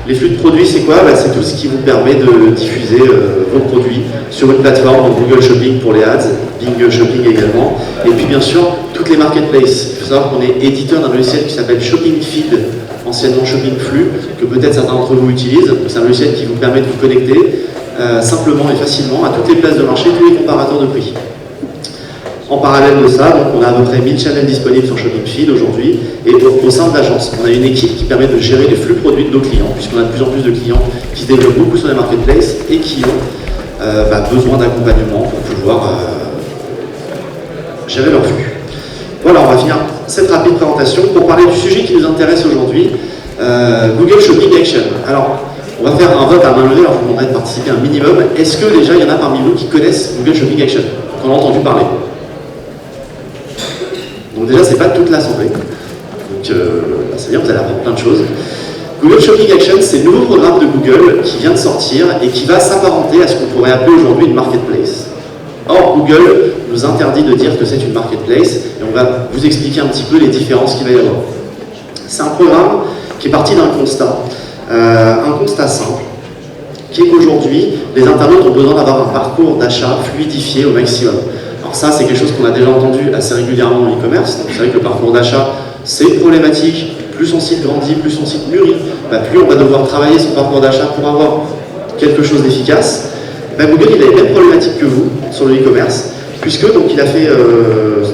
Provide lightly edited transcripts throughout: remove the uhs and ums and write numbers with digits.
Les flux de produits, c'est quoi? C'est tout ce qui vous permet de diffuser vos produits sur une plateforme, donc Google Shopping pour les ads, Bing Shopping également, et puis bien sûr, toutes les marketplaces. Il faut savoir qu'on est éditeur d'un logiciel qui s'appelle Shopping Feed, anciennement Shopping Flux, que peut-être certains d'entre vous utilisent. C'est un logiciel qui vous permet de vous connecter simplement et facilement à toutes les places de marché, tous les comparateurs de prix. En parallèle de ça, donc on a à peu près 1000 channels disponibles sur Shopping Feed aujourd'hui, et au sein de l'agence, on a une équipe qui permet de gérer les flux produits de nos clients, puisqu'on a de plus en plus de clients qui se développent beaucoup sur les marketplaces et qui ont besoin d'accompagnement pour pouvoir gérer leurs flux. Voilà, on va finir cette rapide présentation pour parler du sujet qui nous intéresse aujourd'hui, Google Shopping Action. Alors, on va faire un vote à main levée, alors je vous demanderai de participer un minimum. Est-ce que déjà il y en a parmi vous qui connaissent Google Shopping Action, qu'on a entendu parler? Donc déjà, c'est pas toute l'assemblée. Donc c'est bien, vous allez apprendre plein de choses. Google Shopping Action, c'est le nouveau programme de Google qui vient de sortir et qui va s'apparenter à ce qu'on pourrait appeler aujourd'hui une marketplace. Or, Google nous interdit de dire que c'est une marketplace et on va vous expliquer un petit peu les différences qu'il va y avoir. C'est un programme qui est parti d'un constat simple, qui est qu'aujourd'hui, les internautes ont besoin d'avoir un parcours d'achat fluidifié au maximum. Alors ça, c'est quelque chose qu'on a déjà entendu assez régulièrement en e-commerce. C'est vrai que le parcours d'achat, c'est problématique. Plus son site grandit, plus son site mûrit, plus on va devoir travailler son parcours d'achat pour avoir quelque chose d'efficace. Google, il a les mêmes problématiques que vous sur le e-commerce, puisque donc, il a fait,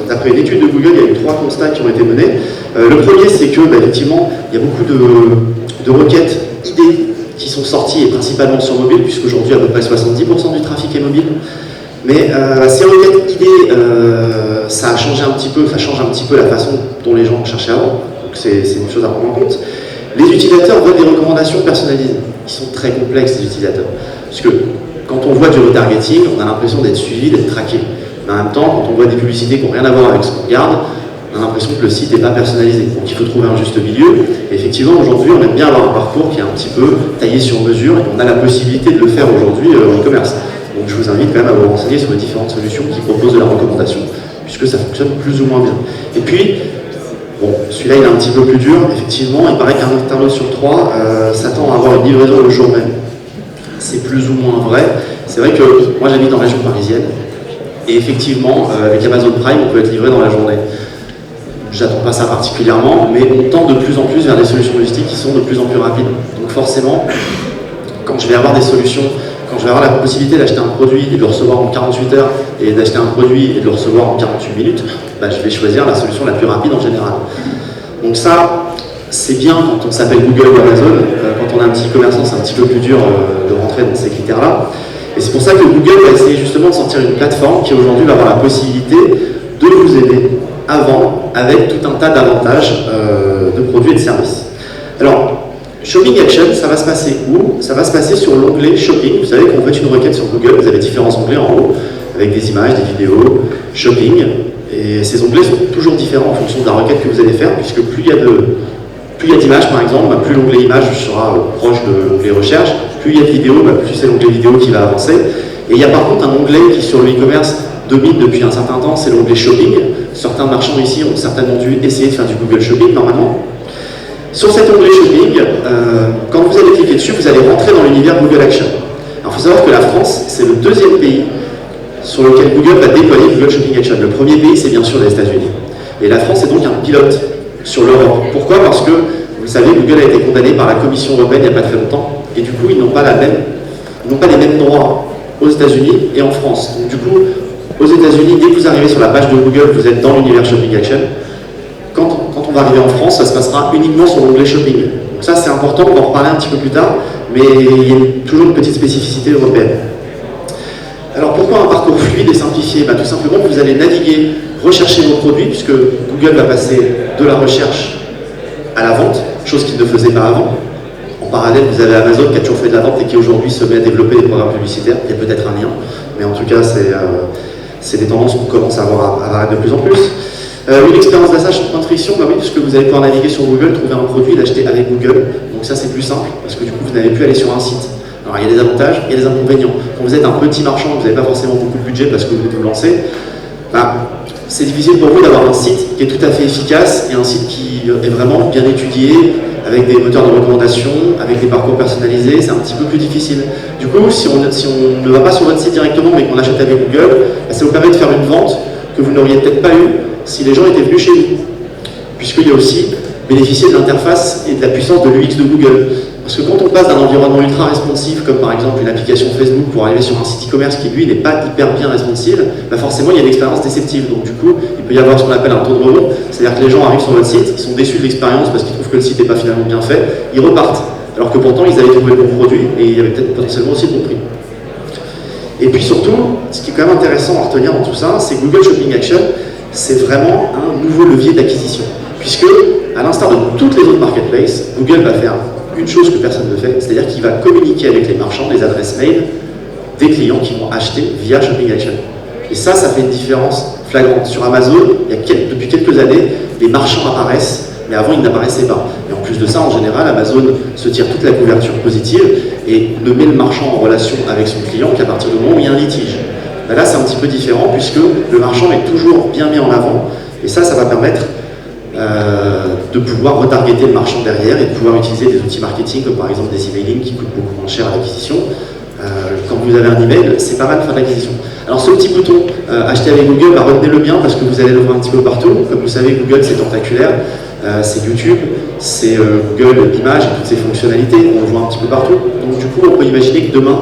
d'après une étude de Google, il y a eu 3 constats qui ont été menés. Le premier, c'est que, effectivement, il y a beaucoup de requêtes idées qui sont sorties, et principalement sur mobile, puisqu'aujourd'hui, à peu près 70% du trafic est mobile. Mais ces requêtes idées, ça change un petit peu la façon dont les gens cherchaient avant. Donc c'est une chose à prendre en compte. Les utilisateurs veulent des recommandations personnalisées. Ils sont très complexes, les utilisateurs. Parce que quand on voit du retargeting, on a l'impression d'être suivi, d'être traqué. Mais en même temps, quand on voit des publicités qui n'ont rien à voir avec ce qu'on regarde, on a l'impression que le site n'est pas personnalisé. Donc il faut trouver un juste milieu. Et effectivement, aujourd'hui, on aime bien avoir un parcours qui est un petit peu taillé sur mesure, et on a la possibilité de le faire aujourd'hui en e-commerce. Donc je vous invite quand même à vous renseigner sur les différentes solutions qui proposent de la recommandation, puisque ça fonctionne plus ou moins bien. Et puis, bon, celui-là il est un petit peu plus dur, effectivement, il paraît qu'un internaute sur 3 s'attend à avoir une livraison le jour même. C'est plus ou moins vrai. C'est vrai que moi j'habite en région parisienne, et effectivement, avec Amazon Prime, on peut être livré dans la journée. J'attends pas ça particulièrement, mais on tend de plus en plus vers des solutions logistiques qui sont de plus en plus rapides. Donc forcément, quand je vais avoir des solutions, quand je vais avoir la possibilité d'acheter un produit et de le recevoir en 48 heures et d'acheter un produit et de le recevoir en 48 minutes, je vais choisir la solution la plus rapide en général. Donc ça, c'est bien quand on s'appelle Google ou Amazon. Quand on est un petit commerçant, c'est un petit peu plus dur de rentrer dans ces critères-là. Et c'est pour ça que Google va essayer justement de sortir une plateforme qui aujourd'hui va avoir la possibilité de vous aider à vendre avec tout un tas d'avantages de produits et de services. Alors, Shopping Action, ça va se passer où? Ça va se passer sur l'onglet Shopping. Vous savez, quand vous faites une requête sur Google, vous avez différents onglets en haut, avec des images, des vidéos, Shopping. Et ces onglets sont toujours différents en fonction de la requête que vous allez faire, puisque plus il y a d'images, par exemple, plus l'onglet Images sera proche de l'onglet Recherche. Plus il y a de vidéos, plus c'est l'onglet Vidéo qui va avancer. Et il y a par contre un onglet qui, sur le e-commerce, domine depuis un certain temps, c'est l'onglet Shopping. Certains marchands ici ont certainement dû essayer de faire du Google Shopping, normalement. Sur cet onglet Shopping, quand vous allez cliquer dessus, vous allez rentrer dans l'univers Google Action. Alors il faut savoir que la France, c'est le 2e pays sur lequel Google va déployer Google Shopping Action. Le premier pays, c'est bien sûr les États-Unis. Et la France est donc un pilote sur l'Europe. Pourquoi? Parce que, vous le savez, Google a été condamné par la Commission européenne il n'y a pas très longtemps, et du coup, ils n'ont pas les mêmes droits aux États-Unis et en France. Donc du coup, aux États-Unis, dès que vous arrivez sur la page de Google, vous êtes dans l'univers Shopping Action. Quand on va arriver en France, ça se passera uniquement sur l'onglet Shopping. Donc ça, c'est important, on va en reparler un petit peu plus tard, mais il y a toujours une petite spécificité européenne. Alors pourquoi un parcours fluide et simplifié? Tout simplement, vous allez naviguer, rechercher vos produits, puisque Google va passer de la recherche à la vente, chose qu'il ne faisait pas avant. En parallèle, vous avez Amazon qui a toujours fait de la vente et qui aujourd'hui se met à développer des programmes publicitaires. Il y a peut-être un lien, mais en tout cas, c'est des tendances qu'on commence à avoir de plus en plus. Une expérience d'achat sans point de friction, oui, puisque vous allez pouvoir naviguer sur Google, trouver un produit et l'acheter avec Google. Donc ça, c'est plus simple, parce que du coup, vous n'avez plus à aller sur un site. Alors, il y a des avantages, il y a des inconvénients. Quand vous êtes un petit marchand, vous n'avez pas forcément beaucoup de budget parce que vous venez de vous lancer, c'est difficile pour vous d'avoir un site qui est tout à fait efficace et un site qui est vraiment bien étudié, avec des moteurs de recommandation, avec des parcours personnalisés, c'est un petit peu plus difficile. Du coup, si on ne va pas sur votre site directement mais qu'on achète avec Google, ça vous permet de faire une vente que vous n'auriez peut-être pas eue si les gens étaient venus chez vous. Puisqu'il y a aussi bénéficier de l'interface et de la puissance de l'UX de Google. Parce que quand on passe d'un environnement ultra responsive, comme par exemple une application Facebook pour arriver sur un site e-commerce qui lui n'est pas hyper bien responsive, bah forcément il y a une expérience déceptive. Donc du coup, il peut y avoir ce qu'on appelle un taux de rebond, c'est-à-dire que les gens arrivent sur votre site, ils sont déçus de l'expérience parce qu'ils trouvent que le site n'est pas finalement bien fait, ils repartent. Alors que pourtant ils avaient trouvé le bon produit et il y avait peut-être potentiellement aussi le bon prix. Et puis surtout, ce qui est quand même intéressant à retenir dans tout ça, c'est que Google Shopping Action, c'est vraiment un nouveau levier d'acquisition. Puisque, à l'instar de toutes les autres marketplaces, Google va faire une chose que personne ne fait, c'est-à-dire qu'il va communiquer avec les marchands des adresses mail des clients qui vont acheter via Shopping Action. Et ça fait une différence flagrante. Sur Amazon, depuis quelques années, les marchands apparaissent, mais avant ils n'apparaissaient pas. Et en plus de ça, en général, Amazon se tire toute la couverture positive et ne met le marchand en relation avec son client qu'à partir du moment où il y a un litige. Ben là, c'est un petit peu différent puisque le marchand est toujours bien mis en avant et ça va permettre de pouvoir retargeter le marchand derrière et de pouvoir utiliser des outils marketing comme par exemple des emailing qui coûtent beaucoup moins cher à l'acquisition. Quand vous avez un email, c'est pas mal de faire de l'acquisition. Alors ce petit bouton acheter avec Google, retenez-le bien parce que vous allez le voir un petit peu partout. Comme vous savez, Google c'est tentaculaire, c'est YouTube, c'est Google Images et toutes ces fonctionnalités, on le voit un petit peu partout. Donc du coup, on peut imaginer que demain,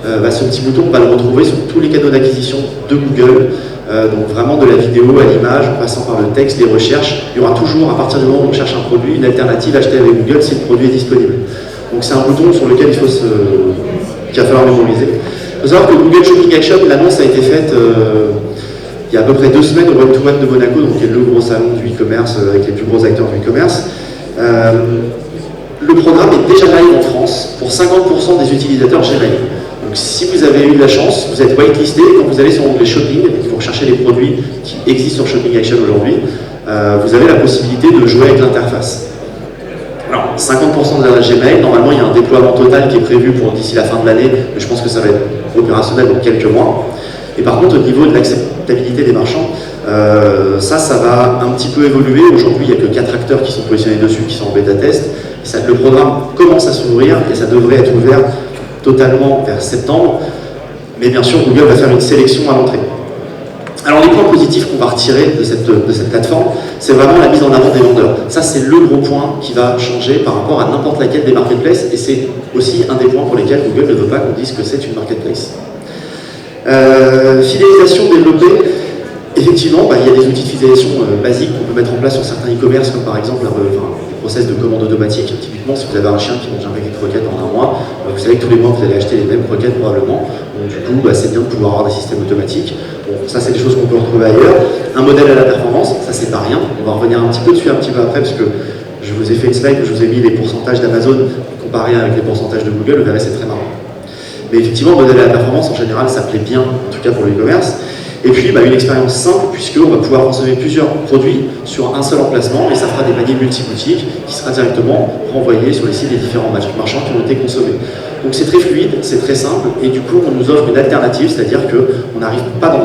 ce petit bouton, on va le retrouver sur tous les canaux d'acquisition de Google. Donc vraiment de la vidéo à l'image, en passant par le texte, les recherches, il y aura toujours, à partir du moment où on cherche un produit, une alternative achetée avec Google si le produit est disponible. Donc c'est un bouton sur lequel qu'il va falloir mémoriser. Il faut savoir que Google Shopping Action, l'annonce a été faite il y a à peu près 2 semaines au Web to Web de Monaco, donc qui est le gros salon du e-commerce avec les plus gros acteurs du e-commerce. Le programme est déjà live en France pour 50% des utilisateurs Gmail. Donc si vous avez eu de la chance, vous êtes whitelisté, quand vous allez sur l'onglet Shopping et que vous recherchez les produits qui existent sur Shopping Action aujourd'hui, vous avez la possibilité de jouer avec l'interface. Alors, 50% de la Gmail, normalement il y a un déploiement total qui est prévu pour d'ici la fin de l'année, mais je pense que ça va être opérationnel dans quelques mois. Et par contre, au niveau de l'acceptabilité des marchands, ça va un petit peu évoluer. Aujourd'hui, il n'y a que 4 acteurs qui sont positionnés dessus, qui sont en bêta test. Le programme commence à s'ouvrir et ça devrait être ouvert totalement vers septembre, mais bien sûr Google va faire une sélection à l'entrée. Alors les points positifs qu'on va retirer de cette plateforme, c'est vraiment la mise en avant des vendeurs. Ça c'est le gros point qui va changer par rapport à n'importe laquelle des marketplaces et c'est aussi un des points pour lesquels Google ne veut pas qu'on dise que c'est une marketplace. Fidélisation développée, effectivement il y a des outils de fidélisation basiques qu'on peut mettre en place sur certains e-commerce comme par exemple process de commande automatique. Typiquement, si vous avez un chien qui mange un paquet de croquettes en un mois, vous savez que tous les mois vous allez acheter les mêmes croquettes probablement. Donc du coup, c'est bien de pouvoir avoir des systèmes automatiques. Bon, ça c'est des choses qu'on peut retrouver ailleurs. Un modèle à la performance, ça c'est pas rien. On va revenir un petit peu dessus un petit peu après parce que je vous ai fait une slide où je vous ai mis les pourcentages d'Amazon comparés avec les pourcentages de Google. Vous verrez, c'est très marrant. Mais effectivement, le modèle à la performance en général, ça plaît bien, en tout cas pour le e-commerce. Et puis une expérience simple puisqu'on va pouvoir consommer plusieurs produits sur un seul emplacement et ça fera des paniers multi-boutiques qui sera directement renvoyé sur les sites des différents marchands qui ont été consommés. Donc c'est très fluide, c'est très simple et du coup on nous offre une alternative, c'est-à-dire qu'on n'arrive pas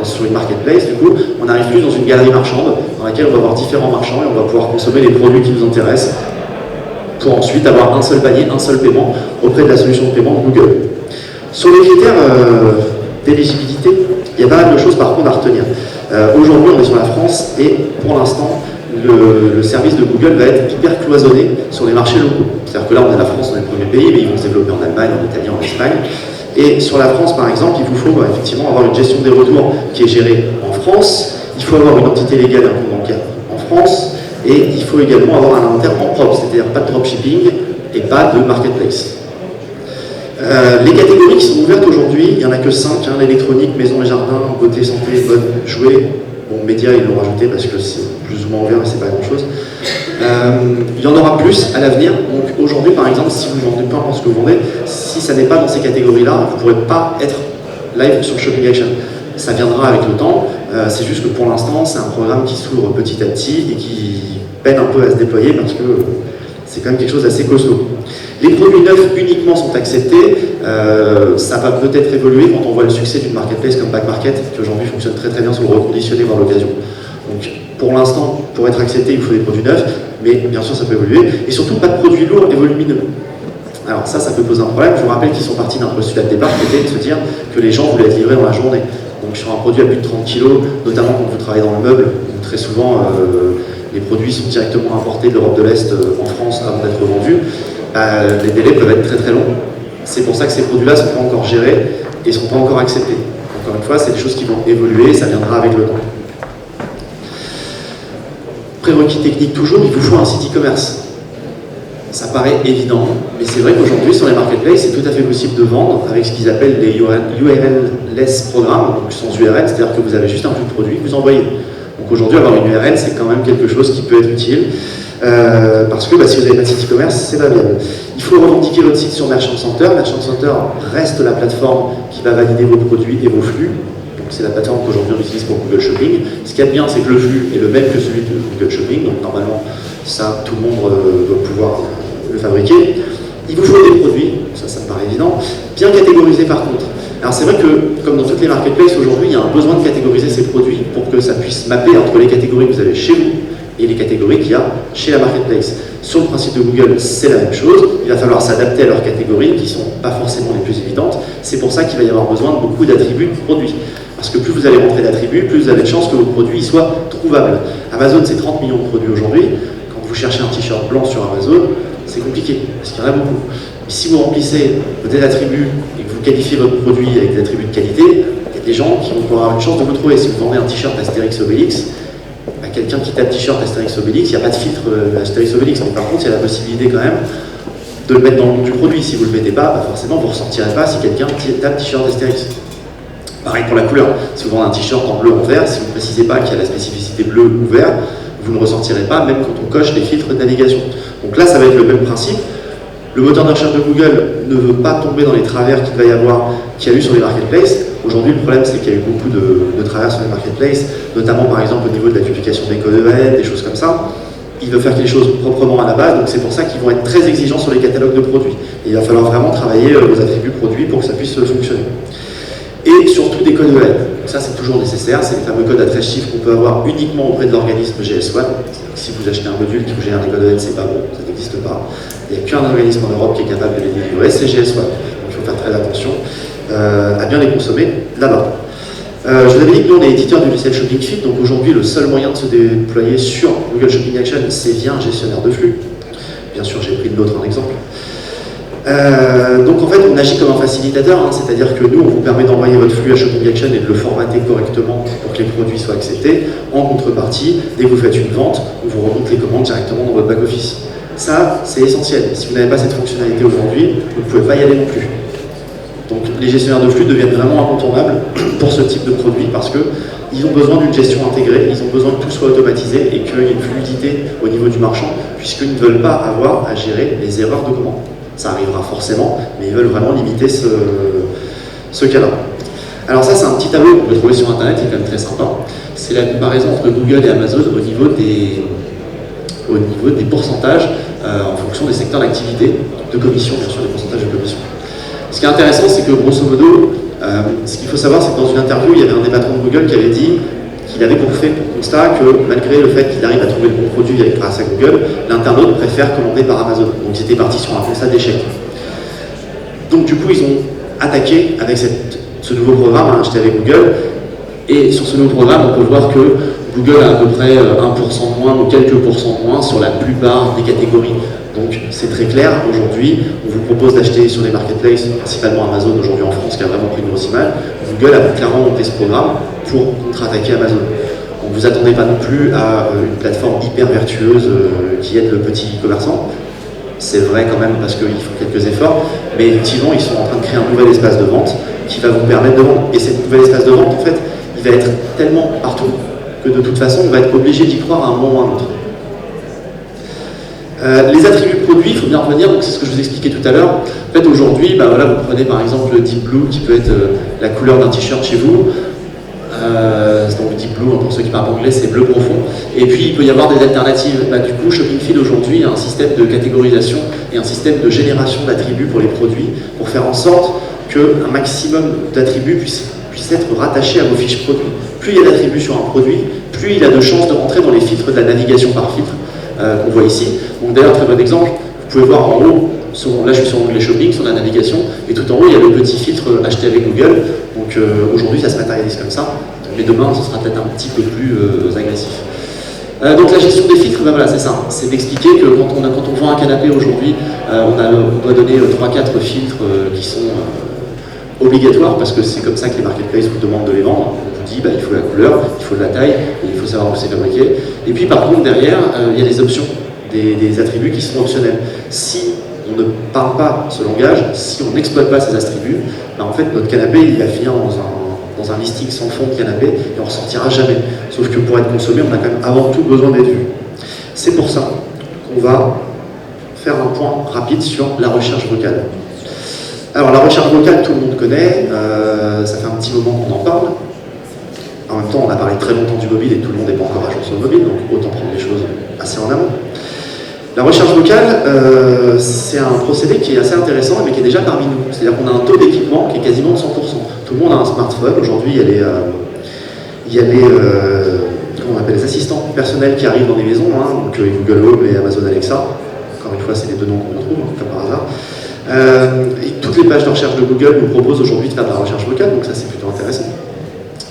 sur une marketplace, du coup on arrive plus dans une galerie marchande dans laquelle on va avoir différents marchands et on va pouvoir consommer les produits qui nous intéressent pour ensuite avoir un seul panier, un seul paiement auprès de la solution de paiement de Google. Sur les critères d'éligibilité, il y a pas mal de choses par contre à retenir. Aujourd'hui, on est sur la France et pour l'instant, le service de Google va être hyper cloisonné sur les marchés locaux. C'est-à-dire que là, on est la France, on est le premier pays, mais ils vont se développer en Allemagne, en Italie, en Espagne. Et sur la France, par exemple, il vous faut effectivement avoir une gestion des retours qui est gérée en France. Il faut avoir une entité légale et un compte bancaire en France. Et il faut également avoir un inventaire en propre, c'est-à-dire pas de dropshipping et pas de marketplace. Les catégories qui sont ouvertes aujourd'hui, il n'y en a que 5, l'électronique, maison et jardin, beauté, santé, mode, jouets. Bon, médias, ils l'ont rajouté parce que c'est plus ou moins ouvert, mais c'est pas grand-chose. Il y en aura plus à l'avenir. Donc aujourd'hui, par exemple, si vous vendez, peu importe ce que vous vendez, si ça n'est pas dans ces catégories-là, vous ne pourrez pas être live sur Shopping Action. Ça viendra avec le temps. C'est juste que pour l'instant, c'est un programme qui s'ouvre petit à petit et qui peine un peu à se déployer parce que c'est quand même quelque chose d'assez costaud. Les produits neufs uniquement sont acceptés, ça va peut-être évoluer quand on voit le succès d'une marketplace comme Back Market, qui aujourd'hui fonctionne très très bien sur le reconditionné voire l'occasion. Donc pour l'instant, Pour être accepté, il vous faut des produits neufs, mais bien sûr, ça peut évoluer. Et surtout, pas de produits lourds et volumineux. Alors ça peut poser un problème. Je vous rappelle qu'ils sont partis d'un postulat de départ qui était de se dire que les gens voulaient être livrés dans la journée. Donc sur un produit à plus de 30 kg, notamment quand vous travaillez dans le meuble, où très souvent les produits sont directement importés de l'Europe de l'Est en France avant d'être vendus, les délais peuvent être très très longs. C'est pour ça que ces produits-là ne sont pas encore gérés et ne sont pas encore acceptés. Encore une fois, c'est des choses qui vont évoluer, ça viendra avec le temps. Prérequis techniques toujours, il vous faut un site e-commerce. Ça paraît évident, mais c'est vrai qu'aujourd'hui sur les marketplaces, c'est tout à fait possible de vendre avec ce qu'ils appellent les URL-less programmes, donc sans URL, c'est-à-dire que vous avez juste un flux de produit que vous envoyez. Donc aujourd'hui, avoir une URL, c'est quand même quelque chose qui peut être utile, parce que si vous n'avez pas de site e-commerce, c'est pas viable. Il faut revendiquer votre site sur Merchant Center. Merchant Center reste la plateforme qui va valider vos produits et vos flux. Donc c'est la plateforme qu'aujourd'hui on utilise pour Google Shopping. Ce qui est bien, c'est que le flux est le même que celui de Google Shopping, donc normalement, ça, tout le monde doit pouvoir le fabriquer. Il vous faut des produits, ça me paraît évident, bien catégorisés par contre. Alors c'est vrai que, comme dans toutes les marketplaces aujourd'hui, il y a un besoin de catégoriser ces produits pour que ça puisse mapper entre les catégories que vous avez chez vous et les catégories qu'il y a chez la marketplace. Sur le principe de Google, c'est la même chose. Il va falloir s'adapter à leurs catégories qui ne sont pas forcément les plus évidentes. C'est pour ça qu'il va y avoir besoin de beaucoup d'attributs de produits. Parce que plus vous allez rentrer d'attributs, plus vous avez de chances que vos produits soient trouvables. Amazon, c'est 30 millions de produits aujourd'hui. Quand vous cherchez un t-shirt blanc sur Amazon, c'est compliqué, parce qu'il y en a beaucoup. Mais si vous remplissez des attributs et que vous qualifiez votre produit avec des attributs de qualité, il y a des gens qui vont avoir une chance de vous trouver. Si vous vendez un t-shirt Astérix Obélix, quelqu'un qui tape t-shirt Astérix Obélix, il n'y a pas de filtre Astérix Obélix. Mais par contre, il y a la possibilité quand même de le mettre dans le nom du produit. Si vous ne le mettez pas, forcément, vous ne ressortirez pas si quelqu'un tape t-shirt Astérix. Pareil pour la couleur. Si vous vendez un t-shirt en bleu ou en vert, si vous ne précisez pas qu'il y a la spécificité bleu ou vert, vous ne ressortirez pas, même quand on coche les filtres de navigation. Donc là, ça va être le même principe. Le moteur de recherche de Google ne veut pas tomber dans les travers qu'il va y avoir, qu'il y a eu sur les marketplaces. Aujourd'hui, le problème, c'est qu'il y a eu beaucoup de travers sur les marketplaces, notamment par exemple au niveau de la duplication des codes EAN, des choses comme ça. Il veut faire quelque chose proprement à la base, donc c'est pour ça qu'ils vont être très exigeants sur les catalogues de produits. Et il va falloir vraiment travailler les attributs produits pour que ça puisse fonctionner. Et surtout des codes EAN. Ça, c'est toujours nécessaire, c'est les fameux codes à 13 chiffres qu'on peut avoir uniquement auprès de l'organisme GS1. Si vous achetez un module qui vous génère des codes EAN, c'est pas bon, ça n'existe pas. Il n'y a qu'un organisme en Europe qui est capable de les délivrer, c'est GS1. Donc il faut faire très attention à bien les consommer là-bas. Je vous avais dit que nous, on est éditeur du logiciel Shopping Feed, donc aujourd'hui, le seul moyen de se déployer sur Google Shopping Action, c'est via un gestionnaire de flux. Bien sûr, j'ai pris de l'autre un exemple. Donc en fait, on agit comme un facilitateur, c'est-à-dire que nous, on vous permet d'envoyer votre flux à Shopping Action et de le formater correctement pour que les produits soient acceptés. En contrepartie, dès que vous faites une vente, on vous remonte les commandes directement dans votre back-office. Ça, c'est essentiel. Si vous n'avez pas cette fonctionnalité aujourd'hui, vous ne pouvez pas y aller non plus. Donc les gestionnaires de flux deviennent vraiment incontournables pour ce type de produit parce qu'ils ont besoin d'une gestion intégrée, ils ont besoin que tout soit automatisé et qu'il y ait une fluidité au niveau du marchand, puisqu'ils ne veulent pas avoir à gérer les erreurs de commande. Ça arrivera forcément, mais ils veulent vraiment limiter ce cas-là. Alors ça, c'est un petit tableau qu'on peut trouver sur Internet, qui est quand même très sympa. C'est la comparaison entre Google et Amazon au niveau des pourcentages en fonction des secteurs d'activité, de commission, bien sûr, des pourcentages de commission. Ce qui est intéressant, c'est que grosso modo, ce qu'il faut savoir, c'est que dans une interview, il y avait un des patrons de Google qui avait dit qu'il avait pour constat que malgré le fait qu'il arrive à trouver le bon produit grâce à Google, l'internaute préfère commander par Amazon. Donc ils étaient partis sur un constat d'échec. Donc du coup, ils ont attaqué avec ce nouveau programme acheté avec Google. Et sur ce nouveau programme, on peut voir que Google a à peu près 1% de moins ou quelques pourcents de moins sur la plupart des catégories. Donc c'est très clair, aujourd'hui, on vous propose d'acheter sur les marketplaces, principalement Amazon aujourd'hui en France, qui a vraiment pris une grosse image. Google a clairement monté ce programme pour contre-attaquer Amazon. Donc vous attendez pas non plus à une plateforme hyper vertueuse qui aide le petit commerçant. C'est vrai quand même parce qu'ils font quelques efforts, mais effectivement ils sont en train de créer un nouvel espace de vente qui va vous permettre de vendre. Et cet nouvel espace de vente, en fait, il va être tellement partout que de toute façon on va être obligé d'y croire à un moment ou à un autre. Les attributs produits, il faut bien revenir, donc c'est ce que je vous expliquais tout à l'heure. En fait, aujourd'hui, voilà, vous prenez par exemple le Deep Blue qui peut être la couleur d'un t-shirt chez vous. Donc le Deep Blue, pour ceux qui parlent anglais, c'est bleu profond. Et puis il peut y avoir des alternatives. Du coup, Shopping Feed aujourd'hui a un système de catégorisation et un système de génération d'attributs pour les produits pour faire en sorte qu'un maximum d'attributs puisse être rattaché à vos fiches produits. Plus il y a d'attributs sur un produit, plus il a de chances de rentrer dans les filtres de la navigation par filtre qu'on voit ici. Donc d'ailleurs, très bon exemple, vous pouvez voir en haut, là je suis sur l'onglet shopping, sur la navigation, et tout en haut il y a le petit filtre acheté avec Google. Donc aujourd'hui ça se matérialise comme ça, mais demain ce sera peut-être un petit peu plus agressif. Donc la gestion des filtres, ben voilà, c'est ça, c'est d'expliquer que quand on vend un canapé aujourd'hui, on doit donner 3-4 filtres qui sont obligatoires, parce que c'est comme ça que les marketplaces vous demandent de les vendre. On vous dit il faut la couleur, il faut de la taille, et il faut savoir où c'est fabriqué. Et puis par contre derrière, il y a des options, des attributs qui sont optionnels. Si on ne parle pas ce langage, si on n'exploite pas ces attributs, ben en fait notre canapé il va finir dans un listing sans fond de canapé et on ne ressortira jamais. Sauf que pour être consommé, on a quand même avant tout besoin d'être vu. C'est pour ça qu'on va faire un point rapide sur la recherche vocale. Alors la recherche vocale, tout le monde connaît, ça fait un petit moment qu'on en parle. En même temps, on a parlé très longtemps du mobile et tout le monde n'est pas encore à jour sur le mobile, donc autant prendre les choses assez en amont. La recherche vocale, c'est un procédé qui est assez intéressant, mais qui est déjà parmi nous. C'est-à-dire qu'on a un taux d'équipement qui est quasiment de 100%. Tout le monde a un smartphone. Aujourd'hui, il y a comment on appelle, les assistants personnels qui arrivent dans les maisons, hein, donc Google Home et Amazon Alexa. Encore une fois, c'est les deux noms qu'on retrouve, comme par hasard. Et toutes les pages de recherche de Google nous proposent aujourd'hui de faire de la recherche vocale, donc ça c'est plutôt intéressant.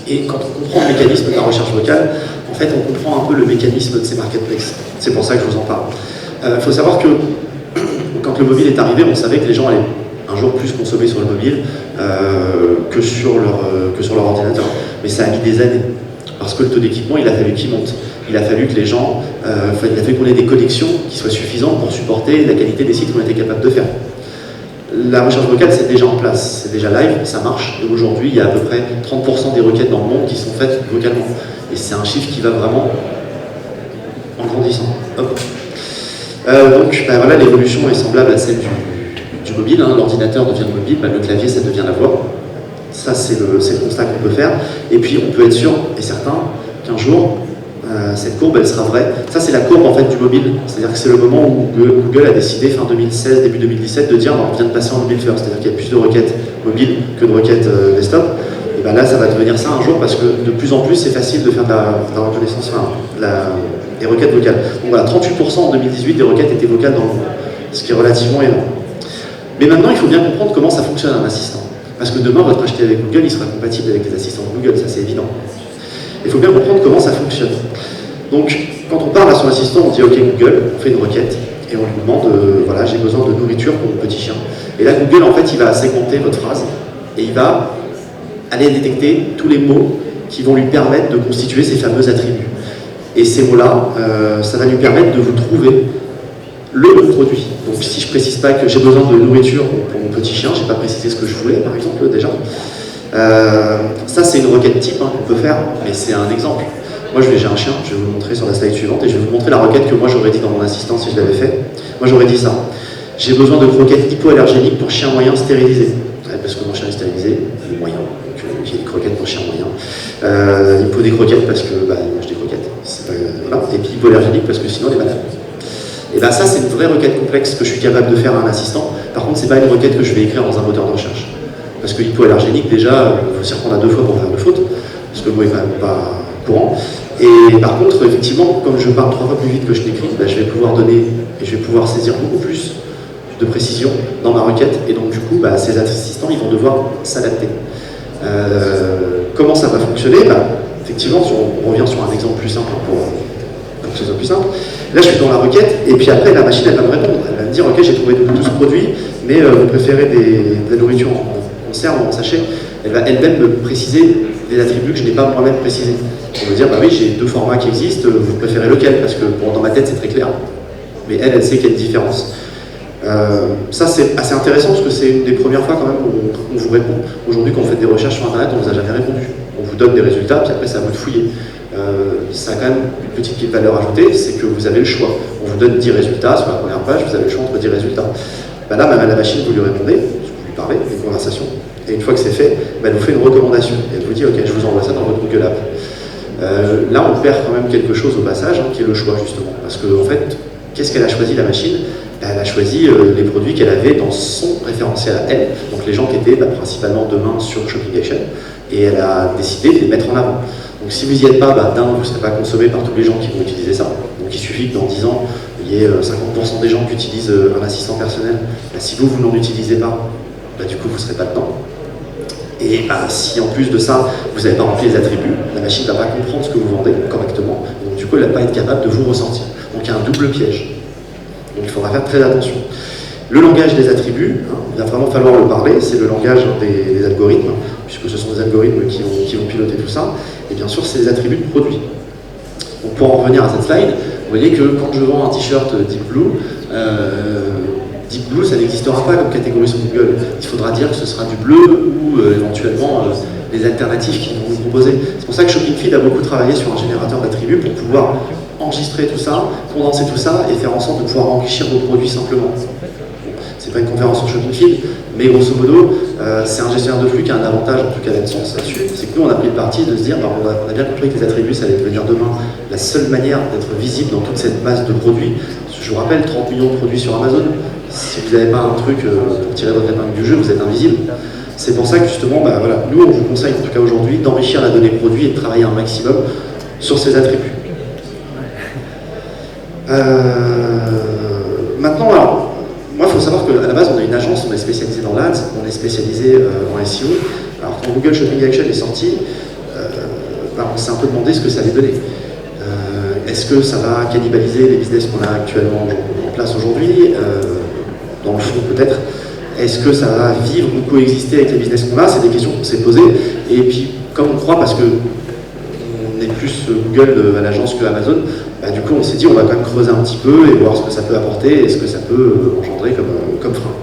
Et quand on comprend le mécanisme de la recherche vocale, en fait on comprend un peu le mécanisme de ces marketplaces. C'est pour ça que je vous en parle. Il faut savoir que quand le mobile est arrivé, on savait que les gens allaient un jour plus consommer sur le mobile que sur leur ordinateur. Mais ça a mis des années. Parce que le taux d'équipement, il a fallu qu'il monte. Il a fallu que les gens, il a fallu qu'on ait des connexions qui soient suffisantes pour supporter la qualité des sites qu'on était capable de faire. La recherche vocale, c'est déjà en place, c'est déjà live, ça marche. Et aujourd'hui, il y a à peu près 30% des requêtes dans le monde qui sont faites vocalement. Et c'est un chiffre qui va vraiment en grandissant. Hop. Donc voilà, l'évolution est semblable à celle du mobile. Hein. L'ordinateur devient mobile, le clavier, ça devient la voix. Ça, c'est le constat qu'on peut faire. Et puis, on peut être sûr et certain qu'un jour, cette courbe, elle sera vraie. Ça, c'est la courbe en fait du mobile. C'est-à-dire que c'est le moment où Google a décidé, fin 2016, début 2017, de dire on vient de passer en mobile first. C'est-à-dire qu'il y a plus de requêtes mobiles que de requêtes desktop. Et bien là, ça va devenir ça un jour parce que de plus en plus, c'est facile de faire de la reconnaissance, des requêtes vocales. Donc voilà, 38% en 2018 des requêtes étaient vocales dans le monde, ce qui est relativement énorme. Mais maintenant, il faut bien comprendre comment ça fonctionne un assistant. Parce que demain, votre acheté avec Google, il sera compatible avec les assistants de Google, ça c'est évident. Il faut bien comprendre comment ça fonctionne. Donc, quand on parle à son assistant, on dit OK Google, on fait une requête, et on lui demande, voilà, j'ai besoin de nourriture pour mon petit chien. Et là, Google, en fait, il va segmenter votre phrase, et il va aller détecter tous les mots qui vont lui permettre de constituer ces fameux attributs. Et ces mots-là, ça va lui permettre de vous trouver le bon produit. Donc si je précise pas que j'ai besoin de nourriture pour mon petit chien, j'ai pas précisé ce que je voulais, par exemple, déjà. Ça, c'est une requête type qu'on peut faire, mais c'est un exemple. Moi, j'ai un chien, je vais vous le montrer sur la slide suivante, et je vais vous montrer la requête que moi j'aurais dit dans mon assistant si je l'avais fait. Moi, j'aurais dit ça. J'ai besoin de croquettes hypoallergéniques pour chien moyen stérilisé. Parce que mon chien est stérilisé, il est moyen, donc j'ai des croquettes pour chien moyen. Il me faut des croquettes parce que il mange des croquettes. Voilà. Et puis hypoallergénique parce que sinon il est malade. Et bien ça, c'est une vraie requête complexe que je suis capable de faire à un assistant. Par contre, c'est pas une requête que je vais écrire dans un moteur de recherche. Parce que hypoallergénique, déjà, il faut s'y reprendre à 2 fois pour faire de faute, parce que le mot est quand même pas courant. Et par contre, effectivement, comme je parle 3 fois plus vite que je n'écris, je vais pouvoir donner, et je vais pouvoir saisir beaucoup plus de précision dans ma requête. Et donc du coup, ces assistants, ils vont devoir s'adapter. Comment ça va fonctionner? Effectivement, on revient sur un exemple plus simple pour que ce soit plus simple. Là, je suis dans la requête, et puis après, la machine, elle va me répondre. Elle va me dire, OK, j'ai trouvé 12 produits, mais vous préférez de la nourriture en conserve ou en sachet. Elle va elle-même me préciser des attributs que je n'ai pas moi-même précisés. On va dire, oui, j'ai 2 formats qui existent, vous préférez lequel? Parce que dans ma tête, c'est très clair. Mais elle sait qu'il y a une différence. Ça, c'est assez intéressant, parce que c'est une des premières fois quand même où on vous répond. Aujourd'hui, quand vous faites des recherches sur Internet, on ne vous a jamais répondu. On vous donne des résultats, puis après, c'est à vous de fouiller. Ça a quand même une petite valeur ajoutée, c'est que vous avez le choix. On vous donne 10 résultats sur la première page, vous avez le choix entre 10 résultats. Là, même à la machine, vous lui répondez, vous lui parlez, une conversation, et une fois que c'est fait, elle vous fait une recommandation. Et elle vous dit, OK, je vous envoie ça dans votre Google App. Là, on perd quand même quelque chose au passage, qui est le choix, justement. Parce que, en fait, qu'est-ce qu'elle a choisi, la machine? elle a choisi les produits qu'elle avait dans son référentiel à elle, donc les gens qui étaient principalement demain sur Shopping Action, et elle a décidé de les mettre en avant. Donc si vous n'y êtes pas, d'un, vous ne serez pas consommé par tous les gens qui vont utiliser ça. Donc il suffit que dans 10 ans, il y ait 50% des gens qui utilisent un assistant personnel. Si vous n'en utilisez pas, du coup vous ne serez pas dedans. Et si en plus de ça, vous n'avez pas rempli les attributs, la machine ne va pas comprendre ce que vous vendez correctement, donc du coup elle ne va pas être capable de vous ressentir. Donc il y a un double piège. Donc il faudra faire très attention. Le langage des attributs, il va vraiment falloir le parler, c'est le langage des algorithmes, puisque ce sont des algorithmes qui vont piloter tout ça, et bien sûr c'est les attributs de produits. Donc pour en revenir à cette slide, vous voyez que quand je vends un t-shirt Deep Blue, Deep Blue, ça n'existera pas comme catégorie sur Google. Il faudra dire que ce sera du bleu ou éventuellement les alternatives qu'ils vont vous proposer. C'est pour ça que Shopping Feed a beaucoup travaillé sur un générateur d'attributs pour pouvoir enregistrer tout ça, condenser tout ça et faire en sorte de pouvoir enrichir vos produits simplement. C'est pas une conférence sur Shopping Feed, mais grosso modo, c'est un gestionnaire de flux qui a un avantage, en tout cas d'AdSense là-dessus. C'est que nous, on a pris le parti de se dire, on a bien compris que les attributs, ça allait devenir demain la seule manière d'être visible dans toute cette masse de produits. Je vous rappelle, 30 millions de produits sur Amazon. Si vous n'avez pas un truc pour tirer votre épingle du jeu, vous êtes invisible. C'est pour ça que justement, nous, on vous conseille, en tout cas aujourd'hui, d'enrichir la donnée produit et de travailler un maximum sur ces attributs. Maintenant, alors, moi, il faut savoir qu'à la base, on a une agence, on est spécialisé dans l'ADS, on est spécialisé en SEO. Alors, quand Google Shopping Action est sorti, on s'est un peu demandé ce que ça allait donner. Est-ce que ça va cannibaliser les business qu'on a actuellement en place aujourd'hui? Dans le fond, peut-être. Est-ce que ça va vivre ou coexister avec les business qu'on a? C'est des questions qu'on s'est posées. Et puis, comme on croit, parce que on est plus Google à l'agence que Amazon, du coup, on s'est dit, on va quand même creuser un petit peu et voir ce que ça peut apporter et ce que ça peut engendrer comme frein.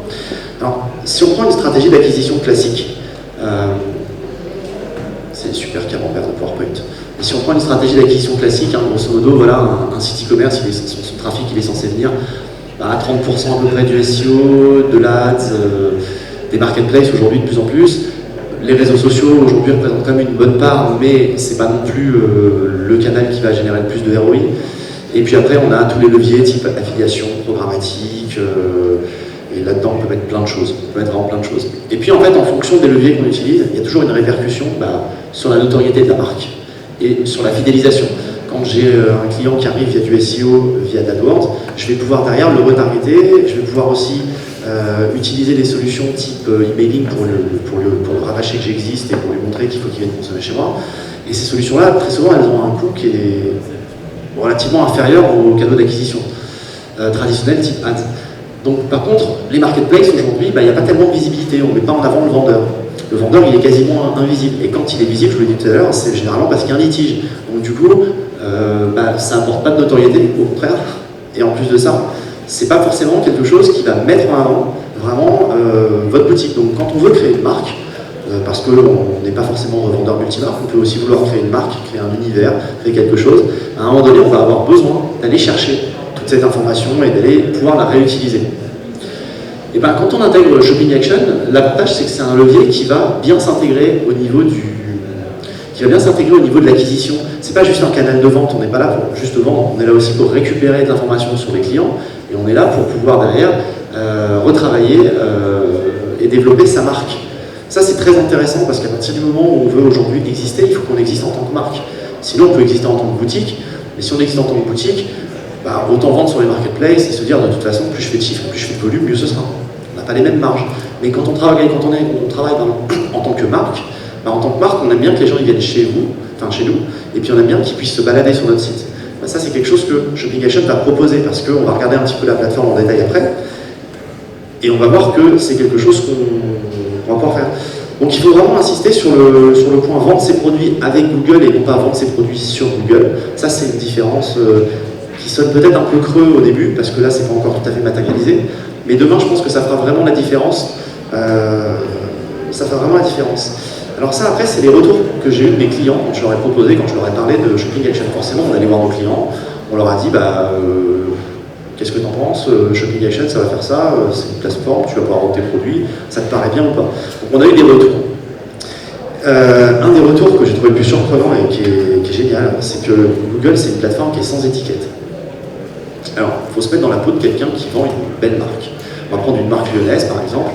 Alors, si on prend une stratégie d'acquisition classique, c'est super camembert de PowerPoint. Et si on prend une stratégie d'acquisition classique, grosso modo, voilà, un site e-commerce, son trafic, il est censé venir à 30% à peu près du SEO, de l'ADS, des marketplaces aujourd'hui de plus en plus. Les réseaux sociaux aujourd'hui représentent quand même une bonne part, mais c'est pas non plus le canal qui va générer le plus de ROI. Et puis après, on a tous les leviers type affiliation, programmatique, et là-dedans on peut mettre plein de choses, on peut mettre vraiment plein de choses. Et puis en fait, en fonction des leviers qu'on utilise, il y a toujours une répercussion sur la notoriété de la marque et sur la fidélisation. Quand j'ai un client qui arrive via du SEO, via d'AdWords, je vais pouvoir derrière le retargeter, je vais pouvoir aussi utiliser des solutions type emailing pour le rabâcher que j'existe et pour lui montrer qu'il faut qu'il vienne consommer chez moi. Et ces solutions-là, très souvent, elles ont un coût qui est relativement inférieur au canaux d'acquisition traditionnel type ads. Donc par contre, les marketplaces aujourd'hui, il n'y a pas tellement de visibilité, on ne met pas en avant le vendeur. Le vendeur, il est quasiment invisible. Et quand il est visible, je vous l'ai dit tout à l'heure, c'est généralement parce qu'il y a un litige. Donc du coup, ça n'apporte pas de notoriété, au contraire. Et en plus de ça, c'est pas forcément quelque chose qui va mettre en avant vraiment votre boutique. Donc quand on veut créer une marque, parce qu'on n'est pas forcément revendeur multimarque, on peut aussi vouloir créer une marque, créer un univers, créer quelque chose. À un moment donné, on va avoir besoin d'aller chercher toute cette information et d'aller pouvoir la réutiliser. Et quand on intègre Shopping Action, l'avantage c'est que c'est un levier qui va bien s'intégrer au niveau de l'acquisition. C'est pas juste un canal de vente, on n'est pas là pour juste vendre, on est là aussi pour récupérer de l'information sur les clients et on est là pour pouvoir derrière retravailler et développer sa marque. Ça c'est très intéressant parce qu'à partir du moment où on veut aujourd'hui exister, il faut qu'on existe en tant que marque. Sinon on peut exister en tant que boutique, mais si on existe en tant que boutique, autant vendre sur les marketplaces et se dire de toute façon plus je fais de chiffres, plus je fais de volume, mieux ce sera. On n'a pas les mêmes marges. Mais quand on travaille en tant que marque, on aime bien que les gens ils viennent chez nous, et puis on aime bien qu'ils puissent se balader sur notre site. Ça c'est quelque chose que Shopping Action va proposer parce qu'on va regarder un petit peu la plateforme en détail après, et on va voir que c'est quelque chose qu'on va pouvoir faire. Donc il faut vraiment insister sur le point vendre ses produits avec Google et non pas vendre ses produits sur Google. Ça c'est une différence qui sonne peut-être un peu creux au début, parce que là c'est pas encore tout à fait matérialisé, mais demain je pense que ça fera vraiment la différence. Alors ça après c'est les retours que j'ai eu de mes clients quand je leur ai proposé, quand je leur ai parlé de Shopping Action. Forcément on allait voir nos clients, on leur a dit qu'est-ce que tu en penses, Shopping Action ça va faire ça, c'est une plateforme, tu vas pouvoir vendre tes produits, ça te paraît bien ou pas? Donc on a eu des retours. Un des retours que j'ai trouvé le plus surprenant et qui est génial, c'est que Google c'est une plateforme qui est sans étiquette. Alors, il faut se mettre dans la peau de quelqu'un qui vend une belle marque. On va prendre une marque lyonnaise, par exemple,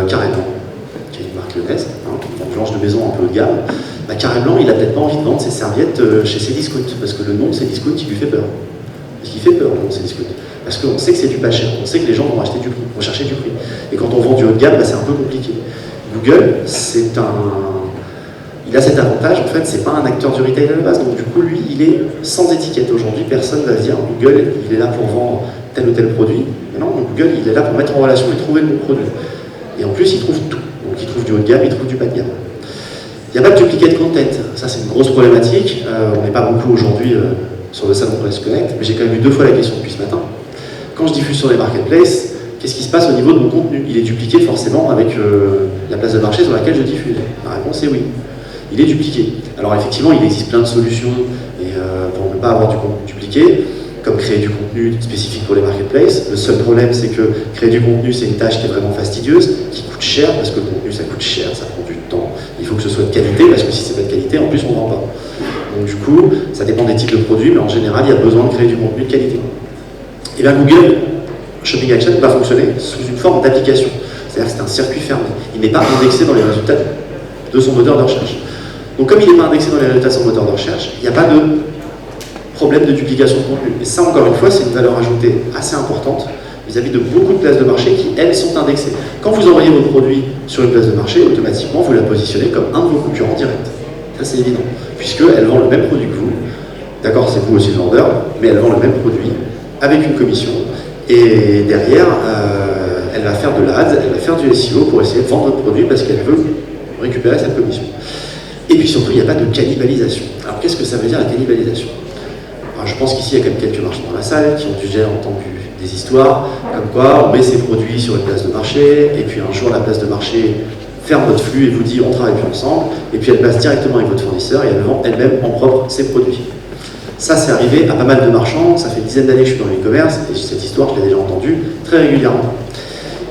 Carré Blanc, qui est une marque lyonnaise, qui vend du linge de maison un peu haut de gamme. Bah, Carré Blanc, il n'a peut-être pas envie de vendre ses serviettes chez Cdiscount, parce que le nom de Cdiscount, il lui fait peur. Parce qu'il fait peur, le nom de Cdiscount. Parce qu'on sait que c'est du pas cher, on sait que les gens vont acheter du prix, vont chercher du prix. Et quand on vend du haut de gamme, bah, c'est un peu compliqué. Google, il a cet avantage, en fait, c'est pas un acteur du retail à la base, donc du coup, lui, il est sans étiquette. Aujourd'hui, personne ne va se dire, Google, il est là pour vendre tel ou tel produit. Mais non, Google, il est là pour mettre en relation et trouver le bon produit. Et en plus, il trouve tout. Donc il trouve du haut de gamme, il trouve du bas de gamme. Il n'y a pas de duplicate content, ça c'est une grosse problématique. On n'est pas beaucoup aujourd'hui sur le salon Press Connect, mais j'ai quand même eu 2 fois la question depuis ce matin. Quand je diffuse sur les marketplaces, qu'est-ce qui se passe au niveau de mon contenu? Il est dupliqué forcément avec la place de marché sur laquelle je diffuse. La réponse est oui. Il est dupliqué. Alors effectivement, il existe plein de solutions pour ne pas avoir du contenu dupliqué, comme créer du contenu spécifique pour les marketplaces. Le seul problème, c'est que créer du contenu, c'est une tâche qui est vraiment fastidieuse, qui coûte cher, parce que le contenu, ça coûte cher, ça prend du temps. Il faut que ce soit de qualité, parce que si c'est pas de qualité, en plus, on ne vend pas. Donc du coup, ça dépend des types de produits, mais en général, il y a besoin de créer du contenu de qualité. Et bien Google Shopping Action va fonctionner sous une forme d'application. C'est-à-dire que c'est un circuit fermé. Il n'est pas indexé dans les résultats de son moteur de recherche. Donc comme il n'est pas indexé dans les résultats de son moteur de recherche, il n'y a pas de problème de duplication de contenu. Et ça, encore une fois, c'est une valeur ajoutée assez importante vis-à-vis de beaucoup de places de marché qui, elles, sont indexées. Quand vous envoyez votre produit sur une place de marché, automatiquement, vous la positionnez comme un de vos concurrents directs. Ça, c'est évident, puisqu'elle vend le même produit que vous. D'accord, c'est vous aussi le vendeur, mais elle vend le même produit avec une commission. Et derrière, elle va faire de l'ADS, elle va faire du SEO pour essayer de vendre votre produit parce qu'elle veut récupérer cette commission. Et puis surtout, il n'y a pas de cannibalisation. Alors, qu'est-ce que ça veut dire la cannibalisation? Alors, je pense qu'ici, il y a quand même quelques marchands dans la salle qui ont déjà entendu des histoires, comme quoi on met ses produits sur une place de marché, et puis un jour, la place de marché ferme votre flux et vous dit on travaille plus ensemble, et puis elle passe directement avec votre fournisseur et elle vend elle-même en propre ses produits. Ça, c'est arrivé à pas mal de marchands, ça fait une dizaine d'années que je suis dans l'e-commerce, et cette histoire, je l'ai déjà entendue très régulièrement.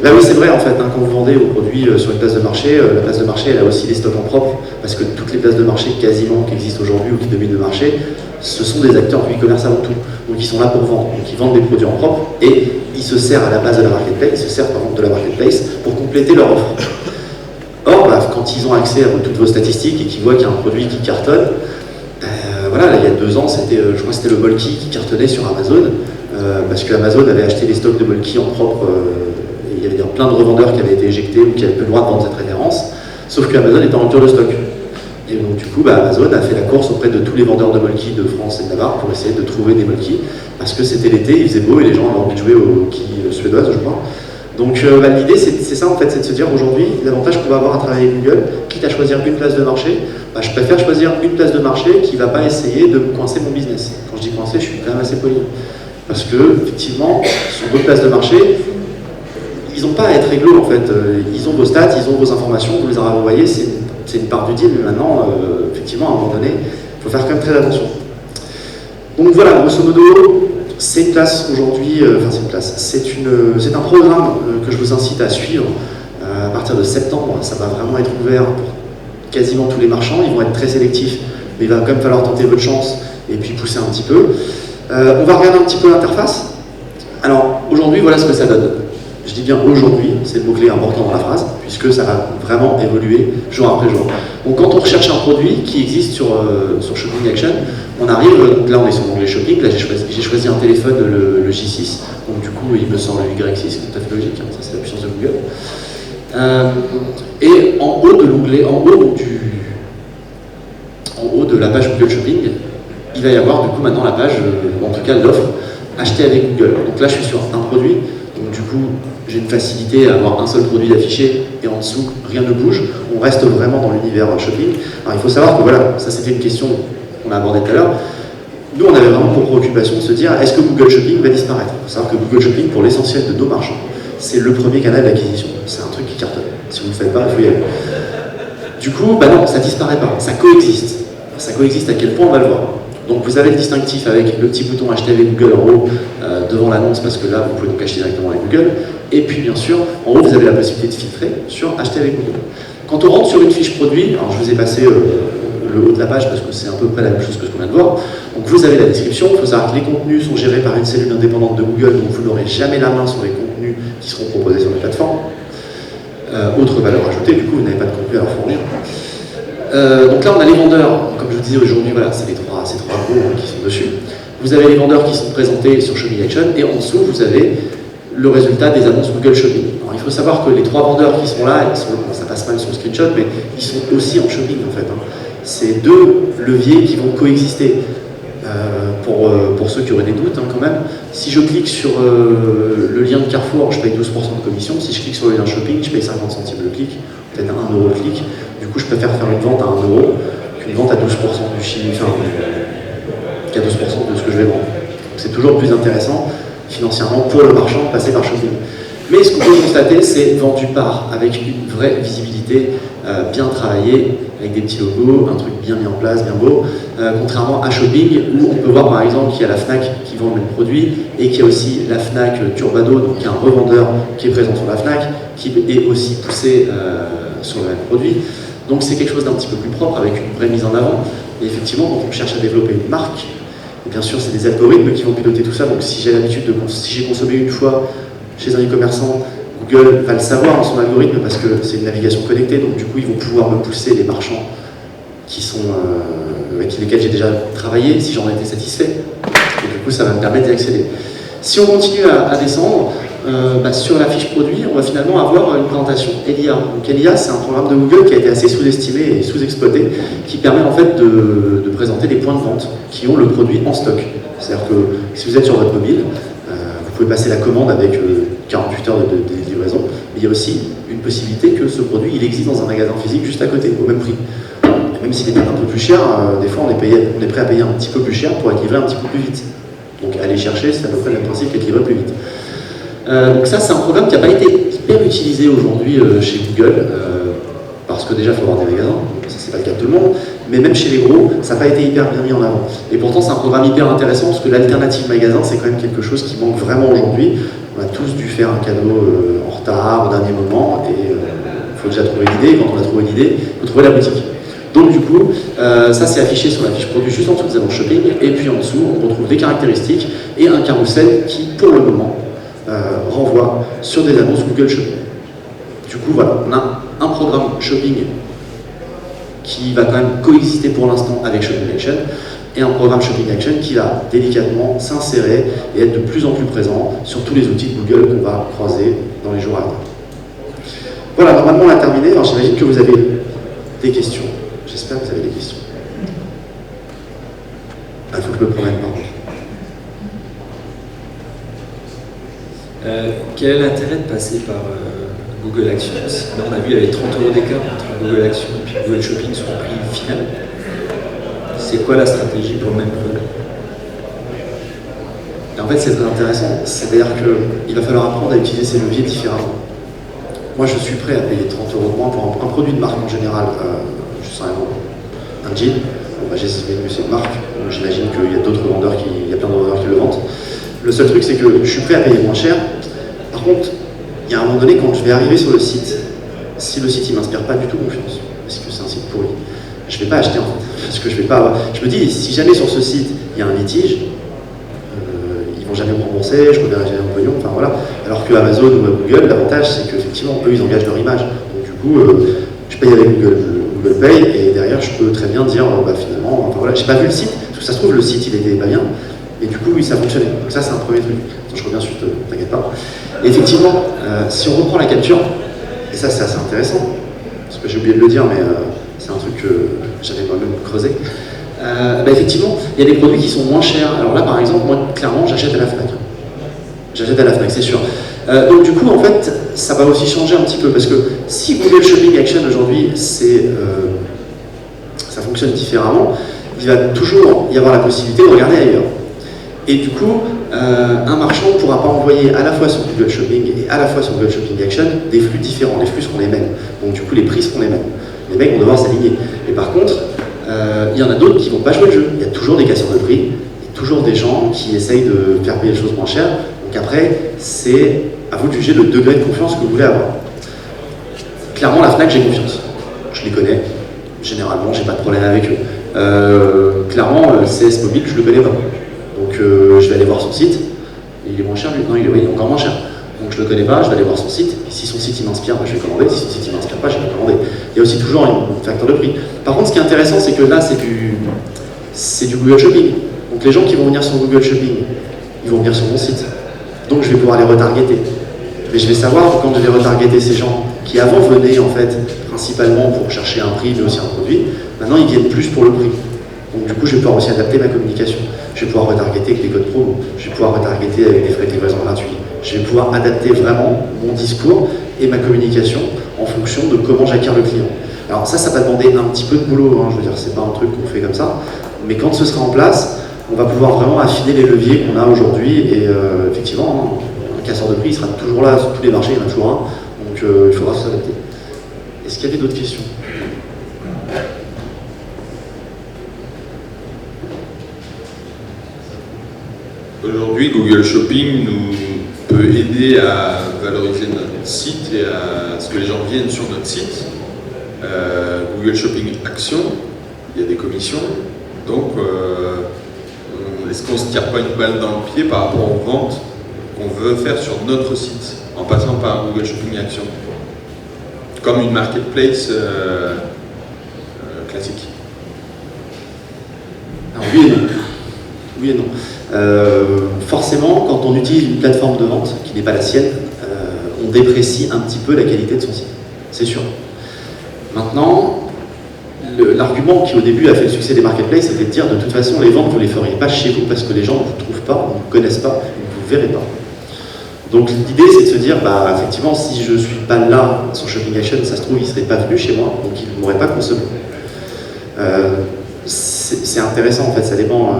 Là oui, c'est vrai, en fait, quand vous vendez vos produits sur une place de marché, la place de marché, elle a aussi des stocks en propre, parce que toutes les places de marché quasiment qui existent aujourd'hui ou qui dominent le marché, ce sont des acteurs du e-commerce avant tout. Donc ils sont là pour vendre, donc ils vendent des produits en propre, et ils se servent à la base de la marketplace, ils se servent par exemple de la marketplace pour compléter leur offre. Or, quand ils ont accès à toutes vos statistiques et qu'ils voient qu'il y a un produit qui cartonne, voilà, là, il y a 2 ans, je crois que c'était le Molki qui cartonnait sur Amazon, parce que Amazon avait acheté les stocks de Molki en propre, et il y avait plein de revendeurs qui avaient été éjectés ou qui n'avaient plus le droit de vendre cette référence, sauf que Amazon était en rupture de stock. Et donc du coup, Amazon a fait la course auprès de tous les vendeurs de Molki de France et de Navarre pour essayer de trouver des Molki, parce que c'était l'été, il faisait beau et les gens avaient envie de jouer aux quilles suédoises, je crois. Donc l'idée, c'est ça en fait, c'est de se dire aujourd'hui, l'avantage qu'on va avoir à travailler avec Google, quitte à choisir une place de marché, je préfère choisir une place de marché qui ne va pas essayer de me coincer mon business. Quand je dis coincer, je suis quand même assez poli. Parce que, effectivement, sur d'autres places de marché, ils n'ont pas à être réglo en fait. Ils ont vos stats, ils ont vos informations, vous les avez envoyées, c'est une part du deal, mais maintenant, effectivement, à un moment donné, il faut faire quand même très attention. Donc voilà, grosso modo, c'est une place aujourd'hui, c'est un programme que je vous incite à suivre à partir de septembre. Ça va vraiment être ouvert pour quasiment tous les marchands. Ils vont être très sélectifs, mais il va quand même falloir tenter votre chance et puis pousser un petit peu. On va regarder un petit peu l'interface. Alors aujourd'hui, voilà ce que ça donne. Je dis bien aujourd'hui, c'est le mot-clé important dans la phrase, puisque ça va vraiment évoluer jour après jour. Donc quand on recherche un produit qui existe sur Shopping Action, on arrive, donc là on est sur l'onglet Shopping, là j'ai choisi un téléphone, le J6, donc du coup il me sort le Y6, c'est tout à fait logique, hein, ça c'est la puissance de Google. Et en haut de l'onglet, en haut de la page Google Shopping, il va y avoir du coup maintenant la page, en tout cas l'offre, acheter avec Google. Donc là je suis sur un produit, donc du coup j'ai une facilité à avoir un seul produit affiché et en dessous rien ne bouge. On reste vraiment dans l'univers shopping. Alors il faut savoir que voilà, ça c'était une question qu'on a abordée tout à l'heure. Nous on avait vraiment pour préoccupation de se dire est-ce que Google Shopping va disparaître? Il faut savoir que Google Shopping pour l'essentiel de nos marchands, c'est le premier canal d'acquisition. C'est un truc qui cartonne. Si vous ne le faites pas, il faut y aller. Du coup, non, ça disparaît pas, ça coexiste. Ça coexiste à quel point on va le voir. Donc vous avez le distinctif avec le petit bouton acheter avec Google en haut devant l'annonce parce que là vous pouvez donc acheter directement avec Google. Et puis bien sûr, en haut vous avez la possibilité de filtrer sur acheter avec Google. Quand on rentre sur une fiche produit, alors je vous ai passé le haut de la page parce que c'est à peu près la même chose que ce qu'on vient de voir. Donc vous avez la description, il faut savoir que les contenus sont gérés par une cellule indépendante de Google, donc vous n'aurez jamais la main sur les contenus qui seront proposés sur la plateforme. Autre valeur ajoutée, du coup vous n'avez pas de contenu à leur fournir. Donc là on a les vendeurs, comme je vous disais aujourd'hui, voilà, c'est ces trois gros qui sont dessus. Vous avez les vendeurs qui sont présentés sur Shopping Action, et en dessous vous avez le résultat des annonces Google Shopping. Alors il faut savoir que les trois vendeurs qui sont là, ça passe mal sur le screenshot, mais ils sont aussi en shopping en fait. C'est deux leviers qui vont coexister. Pour ceux qui auraient des doutes quand même, si je clique sur le lien de Carrefour, je paye 12% de commission. Si je clique sur le lien shopping, je paye 50 centimes le clic, peut-être 1 euro le clic. Du coup, je préfère faire une vente à 1 euro qu'une vente à 12% du chiffre, qu'à 12% de ce que je vais vendre. C'est toujours plus intéressant financièrement pour le marchand de passer par shopping. Mais ce qu'on peut constater, c'est vendu par, avec une vraie visibilité, bien travaillée, avec des petits logos, un truc bien mis en place, bien beau, contrairement à Shopping, où on peut voir par exemple qu'il y a la Fnac qui vend le même produit, et qu'il y a aussi la Fnac Turbado, donc il y a un revendeur qui est présent sur la Fnac, qui est aussi poussé sur le même produit. Donc c'est quelque chose d'un petit peu plus propre, avec une vraie mise en avant. Et effectivement, quand on cherche à développer une marque, et bien sûr c'est des algorithmes qui vont piloter tout ça, donc si j'ai l'habitude si j'ai consommé une fois chez un e-commerçant, Google va le savoir dans son algorithme parce que c'est une navigation connectée, donc du coup ils vont pouvoir me pousser les marchands qui sont, avec lesquels j'ai déjà travaillé, si j'en ai été satisfait, et du coup ça va me permettre d'y accéder. Si on continue à descendre, sur la fiche produit, on va finalement avoir une présentation Elia. Donc Elia, c'est un programme de Google qui a été assez sous-estimé et sous-exploité, qui permet en fait de présenter des points de vente qui ont le produit en stock. C'est-à-dire que si vous êtes sur votre mobile, vous pouvez passer la commande avec 48 heures de livraison, mais il y a aussi une possibilité que ce produit il existe dans un magasin physique juste à côté, au même prix. Et même s'il est peut-être un peu plus cher, des fois on est prêt à payer un petit peu plus cher pour être livré un petit peu plus vite. Donc aller chercher, c'est à peu près le même principe qu'être livré plus vite. Donc ça, c'est un programme qui n'a pas été hyper utilisé aujourd'hui chez Google, parce que déjà, il faut avoir des magasins, ça c'est pas le cas de tout le monde, mais même chez les gros, ça n'a pas été hyper bien mis en avant. Et pourtant, c'est un programme hyper intéressant, parce que l'alternative magasin, c'est quand même quelque chose qui manque vraiment aujourd'hui. On a tous dû faire un cadeau en retard, au dernier moment, et il faut déjà trouver l'idée, et quand on a trouvé l'idée, il faut trouver la boutique. Donc du coup, ça c'est affiché sur la fiche produit juste en dessous des annonces shopping, et puis en dessous, on retrouve des caractéristiques et un carrousel qui, pour le moment, renvoie sur des annonces Google Shopping. Du coup, voilà, on a un programme shopping qui va quand même coexister pour l'instant avec Shopping Action, et un programme Shopping Action qui va délicatement s'insérer et être de plus en plus présent sur tous les outils de Google qu'on va croiser dans les jours à venir. Voilà, normalement on a terminé. Alors j'imagine que vous avez des questions. J'espère que vous avez des questions. Il faut que je me promène, pardon. Quel est l'intérêt de passer par Google Action? Là, on a vu qu'il y avait 30 € d'écart entre Google Action et puis Google Shopping sur le prix final. C'est quoi la stratégie pour le même produit? En fait, c'est très intéressant. C'est-à-dire qu'il va falloir apprendre à utiliser ces leviers différemment. Moi, je suis prêt à payer 30 € de moins pour un produit de marque en général. Je sais un jean. Bon, j'ai estimé que c'est une marque. J'imagine qu'il y a d'autres vendeurs il y a plein de vendeurs qui le vendent. Le seul truc, c'est que je suis prêt à payer moins cher. Par contre, il y a un moment donné, quand je vais arriver sur le site, si le site ne m'inspire pas du tout confiance, parce que c'est un site pourri, je ne vais pas acheter en fait. Parce que je vais pas. Je me dis, si jamais sur ce site il y a un litige, ils vont jamais me rembourser, je ne reverrai jamais mon pognon, enfin voilà. Alors que Amazon ou Google, l'avantage c'est qu'effectivement, eux ils engagent leur image. Donc du coup, je paye avec Google Pay et derrière je peux très bien dire, finalement, enfin voilà, j'ai pas vu le site, parce que ça se trouve le site il était pas bien. Et du coup, oui, ça fonctionnait. Donc ça, c'est un premier truc. Attends, je reviens ensuite, t'inquiète pas. Et effectivement, si on reprend la capture, et ça, c'est assez intéressant, parce que j'ai oublié de le dire, mais c'est un truc que j'avais moi-même creusé. Effectivement, il y a des produits qui sont moins chers. Alors là, par exemple, moi, clairement, j'achète à la Fnac. J'achète à la Fnac, c'est sûr. Donc du coup, en fait, ça va aussi changer un petit peu, parce que si Google Shopping Action, aujourd'hui, ça fonctionne différemment, il va toujours y avoir la possibilité de regarder ailleurs. Et du coup, un marchand ne pourra pas envoyer à la fois sur Google Shopping et à la fois sur Google Shopping Action des flux différents. Les flux seront les mêmes. Donc du coup, les prix seront les mêmes. Les mecs vont devoir s'aligner. Et par contre, il y en a d'autres qui ne vont pas jouer le jeu. Il y a toujours des casseurs de prix. Il y a toujours des gens qui essayent de faire payer les choses moins chères. Donc après, c'est à vous de juger le degré de confiance que vous voulez avoir. Clairement, la Fnac, j'ai confiance. Je les connais. Généralement, j'ai pas de problème avec eux. Clairement, le CS Mobile, je le connais pas. Donc je vais aller voir son site. Il est moins cher, lui. Non, il est encore moins cher. Donc je le connais pas, je vais aller voir son site. Et si son site il m'inspire, je vais commander. Si son site il m'inspire pas, je vais commander. Il y a aussi toujours un facteur de prix. Par contre, ce qui est intéressant, c'est que là, c'est du Google Shopping. Donc les gens qui vont venir sur Google Shopping, ils vont venir sur mon site. Donc je vais pouvoir les retargeter. Mais je vais savoir quand je vais retargeter ces gens qui avant venaient en fait principalement pour chercher un prix mais aussi un produit, maintenant ils viennent plus pour le prix. Donc du coup je vais pouvoir aussi adapter ma communication. Je vais pouvoir retargeter avec des codes promo, je vais pouvoir retargeter avec des frais de livraison gratuits. Je vais pouvoir adapter vraiment mon discours et ma communication en fonction de comment j'acquiers le client. Alors ça va demander un petit peu de boulot, hein, je veux dire, c'est pas un truc qu'on fait comme ça, mais quand ce sera en place, on va pouvoir vraiment affiner les leviers qu'on a aujourd'hui et effectivement, un casseur de prix il sera toujours là sur tous les marchés, il y en a toujours un, donc il faudra s'adapter. Est-ce qu'il y avait d'autres questions? Aujourd'hui, Google Shopping nous peut aider à valoriser notre site et à ce que les gens viennent sur notre site. Google Shopping Action, il y a des commissions, donc est-ce qu'on ne se tire pas une balle dans le pied par rapport aux ventes qu'on veut faire sur notre site en passant par Google Shopping Action, comme une marketplace classique? Alors, oui et non. Forcément, quand on utilise une plateforme de vente qui n'est pas la sienne, on déprécie un petit peu la qualité de son site, c'est sûr. Maintenant, l'argument qui au début a fait le succès des marketplaces, c'était de dire de toute façon les ventes vous ne les feriez pas chez vous parce que les gens ne vous trouvent pas, ne vous connaissent pas, ne vous verrez pas. Donc l'idée c'est de se dire, bah effectivement si je ne suis pas là sur Shopping Action, ça se trouve ils ne seraient pas venus chez moi, donc ils ne m'auraient pas consommé. C'est intéressant en fait, ça dépend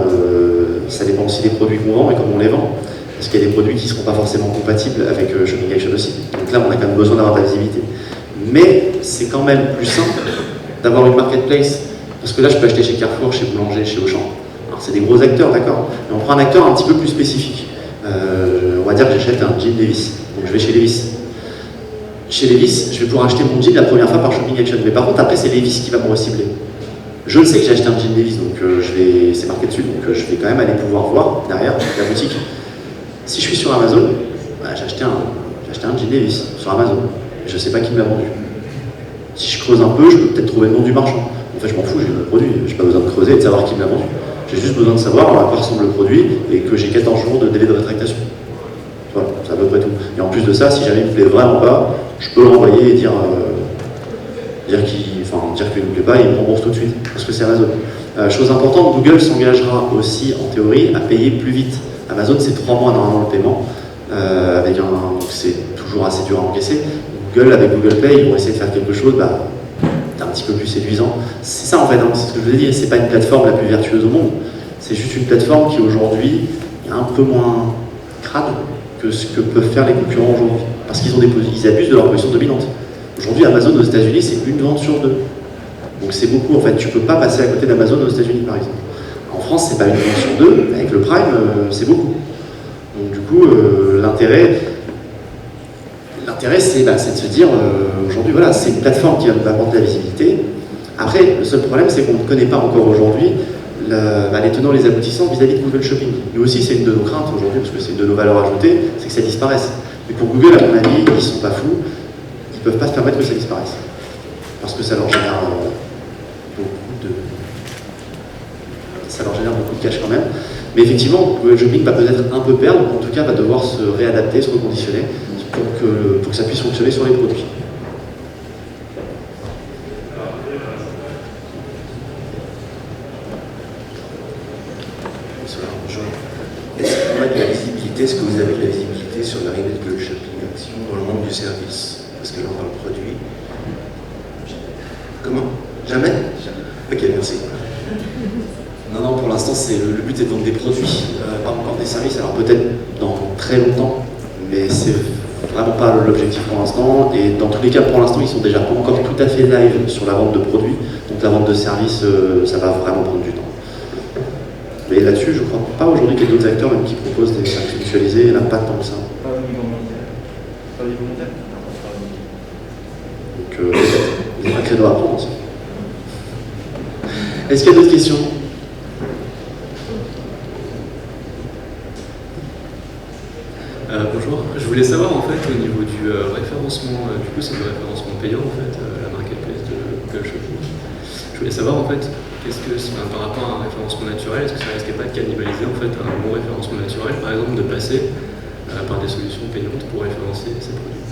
aussi des produits qu'on vend et comment on les vend. Parce qu'il y a des produits qui ne seront pas forcément compatibles avec Shopping Action aussi. Donc là on a quand même besoin d'avoir de la visibilité. Mais c'est quand même plus simple d'avoir une marketplace, parce que là je peux acheter chez Carrefour, chez Boulanger, chez Auchan. Alors c'est des gros acteurs, d'accord, mais on prend un acteur un petit peu plus spécifique. On va dire que j'achète un jean Levi's, donc je vais chez Levi's. Chez Levi's, je vais pouvoir acheter mon jean la première fois par Shopping Action, mais par contre après c'est Levi's qui va me recibler. Je le sais que j'ai acheté un jean Levi's, donc c'est marqué dessus, donc je vais quand même aller pouvoir voir derrière la boutique. Si je suis sur Amazon, bah, j'ai acheté un jean Levi's sur Amazon, et je ne sais pas qui me l'a vendu. Si je creuse un peu, je peux peut-être trouver le nom du marchand. En fait, je m'en fous, j'ai le produit. Je n'ai pas besoin de creuser et de savoir qui me l'a vendu. J'ai juste besoin de savoir à quoi ressemble le produit et que j'ai 14 jours de délai de rétractation. Voilà, c'est à peu près tout. Et en plus de ça, si jamais il ne me plaît vraiment pas, je peux le renvoyer et dire qu'il ne me plaît pas et il me rembourse tout de suite. Parce que c'est Amazon. Chose importante, Google s'engagera aussi, en théorie, à payer plus vite. Amazon, c'est 3 mois normalement le paiement. C'est toujours assez dur à encaisser. Google, avec Google Play, ils vont essayer de faire quelque chose d'un petit peu plus séduisant. C'est ça en fait, hein, c'est ce que je vous ai dit, c'est pas une plateforme la plus vertueuse au monde, c'est juste une plateforme qui aujourd'hui est un peu moins crade que ce que peuvent faire les concurrents aujourd'hui. Parce qu'ils abusent de leur position dominante. Aujourd'hui, Amazon aux États-Unis, c'est une vente sur 2. Donc c'est beaucoup en fait, tu peux pas passer à côté d'Amazon aux États-Unis par exemple. En France, c'est pas une vente sur 2, mais avec le Prime, c'est beaucoup. Donc du coup, l'intérêt, c'est de se dire, aujourd'hui, voilà, c'est une plateforme qui va nous apporter la visibilité. Après, le seul problème, c'est qu'on ne connaît pas encore aujourd'hui les tenants et les aboutissants vis-à-vis de Google Shopping. Nous aussi, c'est une de nos craintes aujourd'hui, parce que c'est une de nos valeurs ajoutées, c'est que ça disparaisse. Mais pour Google, à mon avis, ils ne sont pas fous, ils ne peuvent pas se permettre que ça disparaisse. Parce que ça leur génère beaucoup de cash quand même. Mais effectivement, Google Shopping va peut-être un peu perdre, ou en tout cas va devoir se réadapter, se reconditionner, pour que ça puisse fonctionner sur les produits. Est-ce qu'on a de la visibilité, est-ce que vous avez de la visibilité sur l'arrivée de Google Shopping Action dans le monde du service? Parce que là on parle produit. Comment? Jamais? Ok, merci. Non, pour l'instant, le but est de vendre des produits, pas encore des services. Alors peut-être dans très longtemps, mais c'est vraiment pas l'objectif pour l'instant. Et dans tous les cas, pour l'instant, ils sont déjà pas encore tout à fait live sur la vente de produits. Donc la vente de services, ça va vraiment prendre du temps. Mais là-dessus, je crois pas aujourd'hui qu'il y ait d'autres acteurs même qui proposent des services mutualisés. Il n'y en a pas tant que ça. Pas au niveau mondial. Pas au niveau mondial. Donc il y a un créneau à prendre aussi. Est-ce qu'il y a d'autres questions? Bonjour, je voulais savoir en fait au niveau du référencement, du coup c'est le référencement payant en fait, la marketplace de Google Shopping. Je voulais savoir en fait, par rapport à un référencement naturel, est-ce que ça risquait pas de cannibaliser en fait un bon référencement naturel, par exemple de passer par des solutions payantes pour référencer ces produits?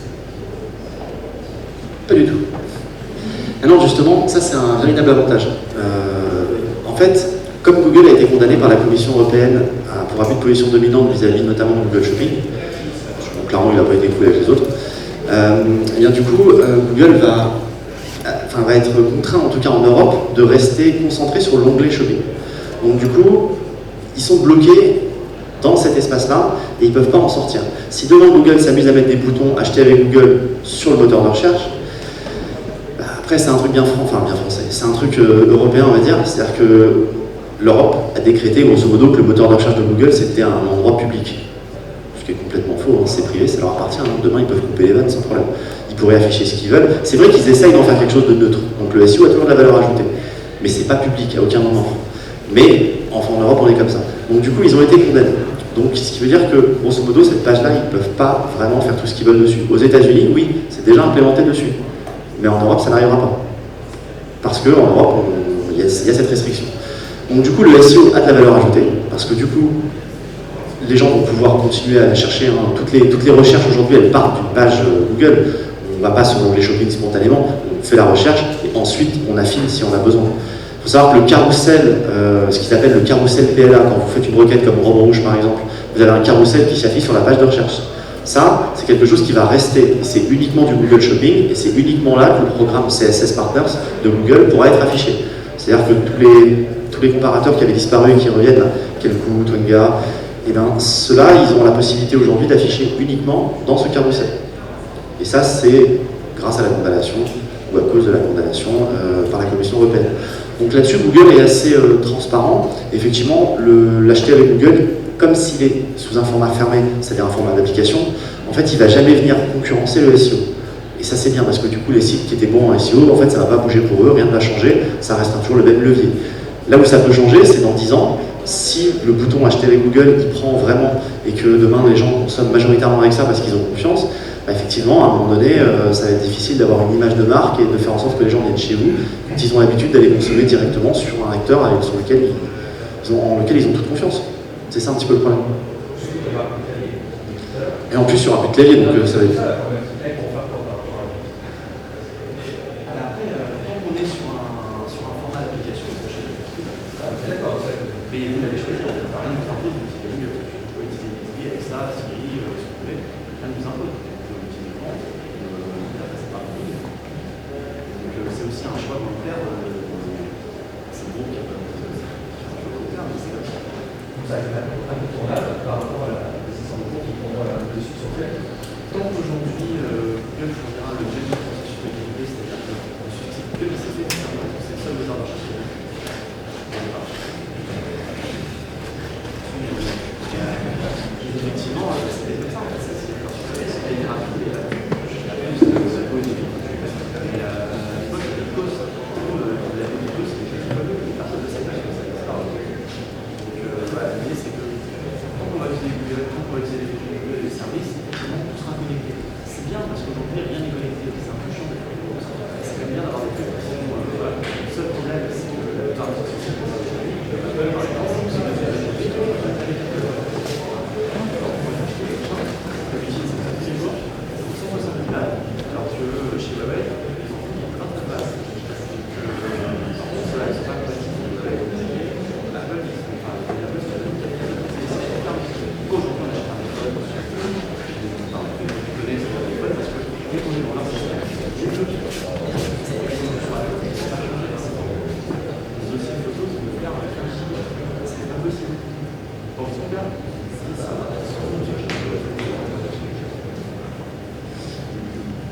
Pas du tout. Ah non, justement, ça c'est un véritable avantage. En fait, comme Google a été condamné par la Commission européenne pour abus de position dominante vis-à-vis notamment de Google Shopping, donc clairement il n'a pas été cool avec les autres, et bien du coup Google va être contraint, en tout cas en Europe, de rester concentré sur l'onglet Shopping. Donc du coup, ils sont bloqués dans cet espace-là et ils ne peuvent pas en sortir. Si demain Google s'amuse à mettre des boutons acheter avec Google sur le moteur de recherche, après c'est un truc bien français, c'est un truc européen on va dire, c'est-à-dire que l'Europe a décrété grosso modo que le moteur de recherche de Google c'était un endroit public. Ce qui est complètement faux, hein, c'est privé, ça leur appartient, hein. Demain ils peuvent couper les vannes sans problème. Ils pourraient afficher ce qu'ils veulent. C'est vrai qu'ils essayent d'en faire quelque chose de neutre, donc le SEO a toujours de la valeur ajoutée. Mais c'est pas public à aucun moment. Mais enfin en Europe on est comme ça. Donc du coup ils ont été condamnés. Donc ce qui veut dire que grosso modo cette page-là ils ne peuvent pas vraiment faire tout ce qu'ils veulent dessus. Aux États-Unis, oui, c'est déjà implémenté dessus. Mais en Europe ça n'arrivera pas. Parce qu'en Europe il y a cette restriction. Donc du coup le SEO a de la valeur ajoutée, parce que du coup les gens vont pouvoir continuer à chercher, hein. Toutes les recherches aujourd'hui elles partent d'une page Google, on ne va pas sur l'onglet shopping spontanément, on fait la recherche et ensuite on affine si on a besoin. Il faut savoir que le carrousel, ce qu'ils appellent le carrousel PLA, quand vous faites une requête comme robe rouge par exemple, vous avez un carrousel qui s'affiche sur la page de recherche. Ça, c'est quelque chose qui va rester, c'est uniquement du Google Shopping et c'est uniquement là que le programme CSS Partners de Google pourra être affiché. C'est-à-dire que tous les comparateurs qui avaient disparu et qui reviennent, là, Kelku, Twanga, et bien ceux-là, ils ont la possibilité aujourd'hui d'afficher uniquement dans ce carrousel. Et ça, c'est grâce à la condamnation, ou à cause de la condamnation par la Commission européenne. Donc là-dessus, Google est assez transparent. Effectivement, l'acheter avec Google, comme s'il est sous un format fermé, c'est-à-dire un format d'application, en fait, il ne va jamais venir concurrencer le SEO. Et ça, c'est bien, parce que du coup, les sites qui étaient bons en SEO, en fait, ça ne va pas bouger pour eux, rien ne va changer, ça restera toujours le même levier. Là où ça peut changer, c'est dans 10 ans, si le bouton acheter avec Google, il prend vraiment, et que demain, les gens consomment majoritairement avec ça parce qu'ils ont confiance, bah effectivement, à un moment donné, ça va être difficile d'avoir une image de marque et de faire en sorte que les gens viennent chez vous quand ils ont l'habitude d'aller consommer directement sur un acteur sur lequel ils ont toute confiance. C'est ça un petit peu le problème. Et en plus, il n'y aura plus de clavier, donc ça va être...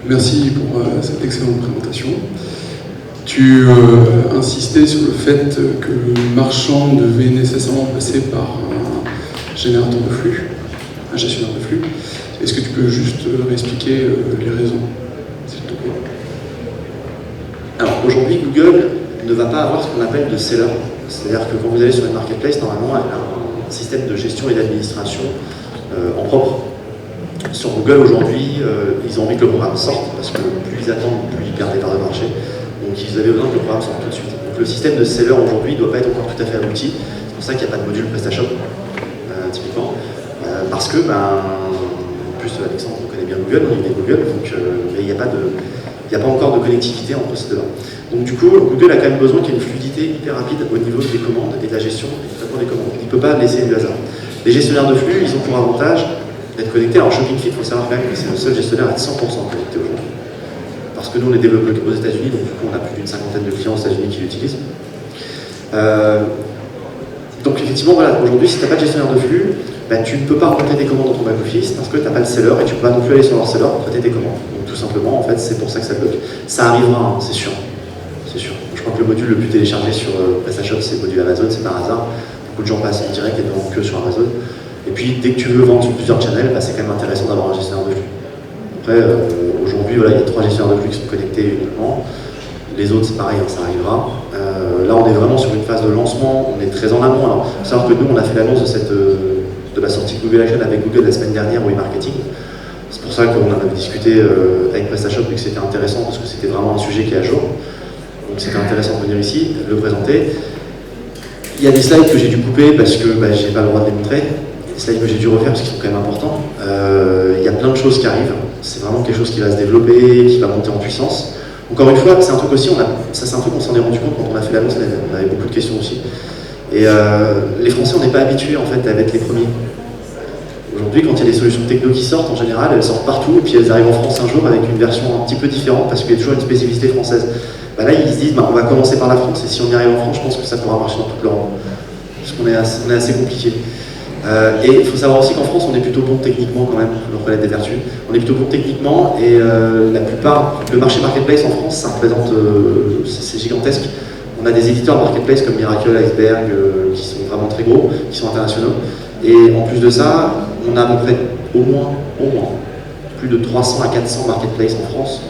Merci pour cette excellente présentation. Tu insistais sur le fait que le marchand devait nécessairement passer par un générateur de flux, un gestionnaire de flux. Est-ce que tu peux juste réexpliquer les raisons, s'il te plaît? Alors aujourd'hui, Google ne va pas avoir ce qu'on appelle de seller. C'est-à-dire que quand vous allez sur une marketplace, normalement, elle a un système de gestion et d'administration en propre. Sur Google, aujourd'hui, ils ont envie que le programme sorte, parce que plus ils attendent, plus ils perdent des parts de marché. Donc ils avaient besoin que le programme sorte tout de suite. Donc le système de seller aujourd'hui ne doit pas être encore tout à fait abouti. C'est pour ça qu'il n'y a pas de module PrestaShop, typiquement. Parce que, en plus, Alexandre connaît bien Google, il est Google, donc mais il n'y a pas encore de connectivité entre ces deux-là. Donc du coup, Google a quand même besoin qu'il y ait une fluidité hyper rapide au niveau des commandes et de la gestion et du traitement des commandes. Il ne peut pas laisser du hasard. Les gestionnaires de flux, ils ont pour avantage d'être connectés. Alors ShoppingFit, il faut savoir quand même que c'est le seul gestionnaire à être 100% connecté aujourd'hui. Parce que nous, on est développé aux États-Unis, donc du coup, on a plus d'une cinquantaine de clients aux États-Unis qui l'utilisent. Donc effectivement, voilà, aujourd'hui, si tu n'as pas de gestionnaire de flux, tu ne peux pas remonter tes commandes dans ton back-office parce que tu n'as pas le seller et tu ne peux pas non plus aller sur leur seller pour traiter tes commandes. Donc tout simplement, en fait, c'est pour ça que ça bloque. Ça arrivera, hein, c'est sûr. C'est sûr. Je crois que le module le plus téléchargé sur PrestaShop, c'est le module Amazon, c'est par hasard. Beaucoup de gens passent en direct et ne vendent que sur Amazon. Et puis, dès que tu veux vendre sur plusieurs channels, c'est quand même intéressant d'avoir un gestionnaire de flux. Après, aujourd'hui, voilà, il y a 3 gestionnaires de flux qui sont connectés uniquement. Les autres, c'est pareil, hein, ça arrivera. Là, on est vraiment sur une phase de lancement, on est très en amont. Alors, il faut savoir que nous, on a fait l'annonce de la sortie de Google Action avec Google la semaine dernière au e-marketing. C'est pour ça qu'on en avait discuté avec PrestaShop et que c'était intéressant parce que c'était vraiment un sujet qui est à jour. Donc c'était intéressant de venir ici, de le présenter. Il y a des slides que j'ai dû couper parce que j'ai pas le droit de les montrer. Des slides que j'ai dû refaire parce qu'ils sont quand même importants. Il y a plein de choses qui arrivent. C'est vraiment quelque chose qui va se développer, qui va monter en puissance. Encore une fois, c'est un truc aussi, c'est un truc qu'on s'en est rendu compte quand on a fait l'annonce, on avait beaucoup de questions aussi. Et les Français, on n'est pas habitués en fait à être les premiers. Aujourd'hui, quand il y a des solutions techno qui sortent, en général, elles sortent partout et puis elles arrivent en France un jour avec une version un petit peu différente parce qu'il y a toujours une spécificité française. Là, ils se disent, on va commencer par la France et si on y arrive en France, je pense que ça pourra marcher dans toute l'Europe. Parce qu'on est assez compliqué. Et il faut savoir aussi qu'en France, on est plutôt bon techniquement quand même, le relais des vertus. On est plutôt bon techniquement et la plupart, le marché marketplace en France, ça représente, c'est gigantesque. On a des éditeurs marketplace comme Miracle, Iceberg, qui sont vraiment très gros, qui sont internationaux. Et en plus de ça, on a à peu près au moins, plus de 300 à 400 marketplaces en France.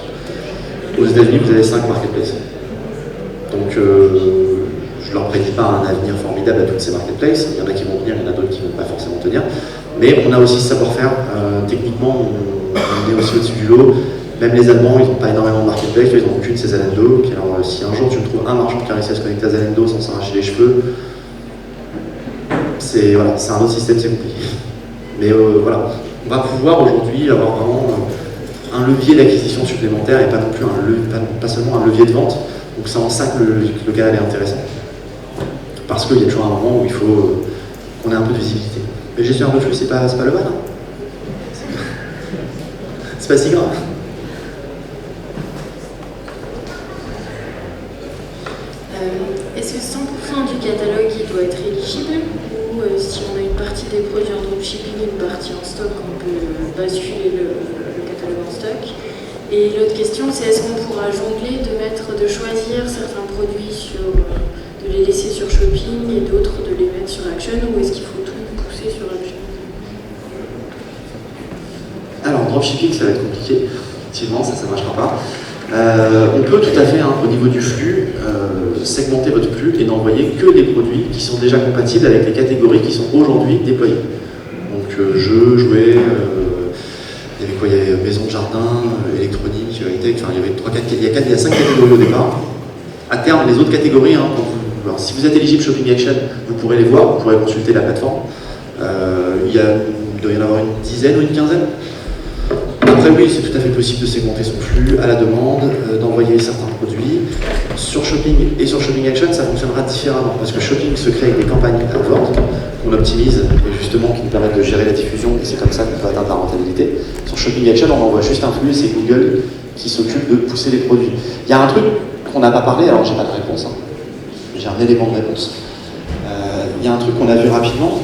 Aux États-Unis, vous avez 5 marketplaces. Donc, je ne leur prédis pas un avenir formidable à toutes ces marketplaces. Il y en a qui vont venir, il y en a d'autres qui ne vont pas forcément tenir. Mais on a aussi ce savoir-faire. Techniquement, on est aussi au-dessus du lot. Même les Allemands, ils n'ont pas énormément de marketplace, ils n'ont aucune, c'est Zalando. Puis alors, si un jour tu me trouves un marchand qui a réussi à se connecter à Zalando sans s'arracher les cheveux, c'est un autre système, c'est compliqué. Mais voilà, on va pouvoir aujourd'hui avoir vraiment un levier d'acquisition supplémentaire et pas non plus pas seulement un levier de vente. Donc c'est en ça que le canal est intéressant. Parce qu'il y a toujours un moment où il faut qu'on ait un peu de visibilité. Mais gestionnaire de flux, c'est pas le mal. Hein. C'est pas si grave. Est-ce que 100% du catalogue il doit être éligible ou si on a une partie des produits en dropshipping et une partie en stock, on peut basculer le catalogue en stock? Et l'autre question, c'est est-ce qu'on pourra jongler de choisir certains produits de les laisser sur Shopping et d'autres de les mettre sur Action, ou est-ce qu'il faut tout pousser sur Action? Alors, dropshipping, ça va être compliqué. Effectivement, ça ne marchera pas. On peut tout à fait, au niveau du flux, segmenter votre flux et n'envoyer que des produits qui sont déjà compatibles avec les catégories qui sont aujourd'hui déployées. Donc, jeux, jouets, il y avait quoi? Il y avait maison de jardin, électronique, high-tech, enfin, il y a 5 catégories au départ. À terme, les autres catégories, alors, si vous êtes éligible Shopping Action, vous pourrez les voir, vous pourrez consulter la plateforme. Il doit y en avoir une dizaine ou une quinzaine. Après, oui, c'est tout à fait possible de segmenter son flux à la demande, d'envoyer certains produits. Sur Shopping et sur Shopping Action, ça fonctionnera différemment parce que Shopping se crée avec des campagnes AdWords qu'on optimise et justement qui nous permettent de gérer la diffusion et c'est comme ça qu'on peut atteindre la rentabilité. Sur Shopping Action, on envoie juste un flux et c'est Google qui s'occupe de pousser les produits. Il y a un truc qu'on n'a pas parlé, alors j'ai pas de réponse, j'ai un élément de réponse. Il y a un truc qu'on a vu rapidement,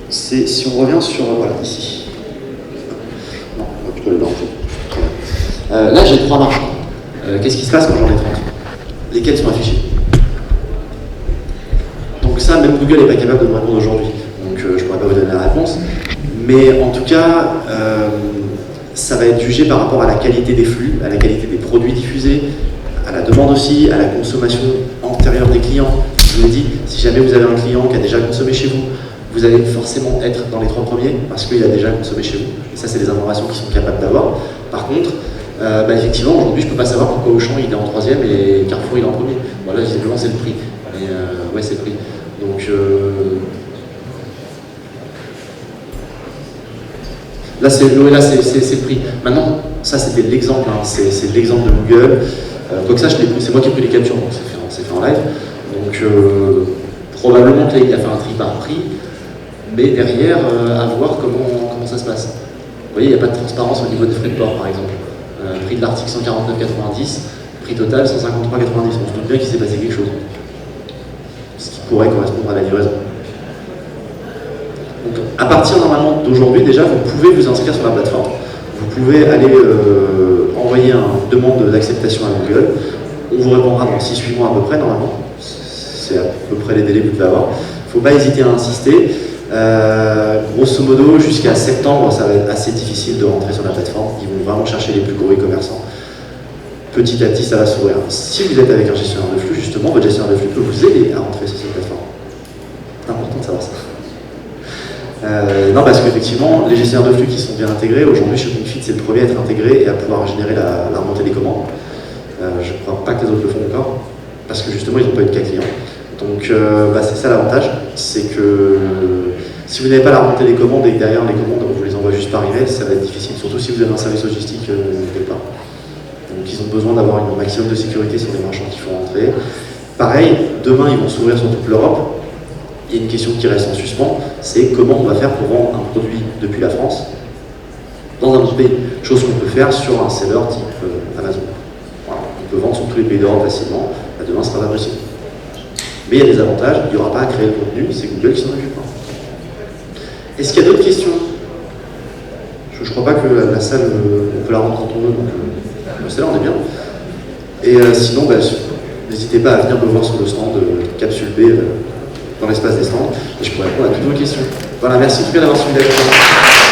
c'est si on revient sur, voilà, ici. Là, j'ai 3 marchands. Qu'est-ce qui se passe quand j'en ai 30? Lesquels sont affichés? Donc ça, même Google n'est pas capable de me répondre aujourd'hui. Donc je ne pourrais pas vous donner la réponse. Mais en tout cas, ça va être jugé par rapport à la qualité des flux, à la qualité des produits diffusés, à la demande aussi, à la consommation antérieure des clients. Je vous l'ai dit, si jamais vous avez un client qui a déjà consommé chez vous, vous allez forcément être dans les 3 premiers parce qu'il a déjà consommé chez vous. Et ça, c'est des informations qu'ils sont capables d'avoir. Par contre, effectivement, aujourd'hui, je ne peux pas savoir pourquoi Auchan il est en 3e et Carrefour il est en premier. Voilà, visiblement, c'est le prix. Mais ouais, c'est le prix. Donc, là, c'est le prix. Maintenant, ça, c'était l'exemple. Hein. C'est l'exemple de Google. Quoique ça, c'est moi qui ai pris les captures, donc c'est fait en live. Donc, probablement qu'il a fait un tri par prix. Mais derrière, à voir comment ça se passe. Vous voyez, il n'y a pas de transparence au niveau des frais de port, par exemple. Prix de l'article 149,90, prix total 153,90. On se doute bien qu'il s'est passé quelque chose. Ce qui pourrait correspondre à la livraison. Donc, à partir normalement d'aujourd'hui, déjà, vous pouvez vous inscrire sur la plateforme. Vous pouvez aller envoyer une demande d'acceptation à Google. On vous répondra dans 6-8 mois à peu près, normalement. C'est à peu près les délais que vous devez avoir. Il ne faut pas hésiter à insister. Grosso modo, jusqu'à septembre, ça va être assez difficile de rentrer sur la plateforme. Ils vont vraiment chercher les plus gros e-commerçants. Petit à petit, ça va s'ouvrir. Si vous êtes avec un gestionnaire de flux, justement, votre gestionnaire de flux peut vous aider à rentrer sur cette plateforme. C'est important de savoir ça. Non, parce qu'effectivement, les gestionnaires de flux qui sont bien intégrés, aujourd'hui, ShoppingFeed, c'est le premier à être intégré et à pouvoir générer la remontée des commandes. Je ne crois pas que les autres le font encore, parce que justement, ils n'ont pas eu de cas client. Donc, c'est ça l'avantage, c'est que si vous n'avez pas la remontée des commandes et que derrière les commandes, on vous les envoie juste par email, ça va être difficile, surtout si vous avez un service logistique quelque part. Donc, ils ont besoin d'avoir un maximum de sécurité sur les marchands qui font rentrer. Pareil, demain, ils vont s'ouvrir sur toute l'Europe. Il y a une question qui reste en suspens, c'est comment on va faire pour vendre un produit depuis la France dans un autre pays. Chose qu'on peut faire sur un seller type Amazon. Voilà. On peut vendre sur tous les pays d'Europe facilement. Demain, ce sera pas possible. Mais il y a des avantages, il n'y aura pas à créer le contenu, c'est Google qui s'en occupe. Est-ce qu'il y a d'autres questions? Je ne crois pas que la salle, on peut la rendre quand on veut, donc celle-là, on est bien. Et sinon, n'hésitez pas à venir me voir sur le stand de Capsule B dans l'espace des stands, et je pourrais répondre à toutes vos questions. Voilà, merci en tout cas d'avoir suivi la conférence.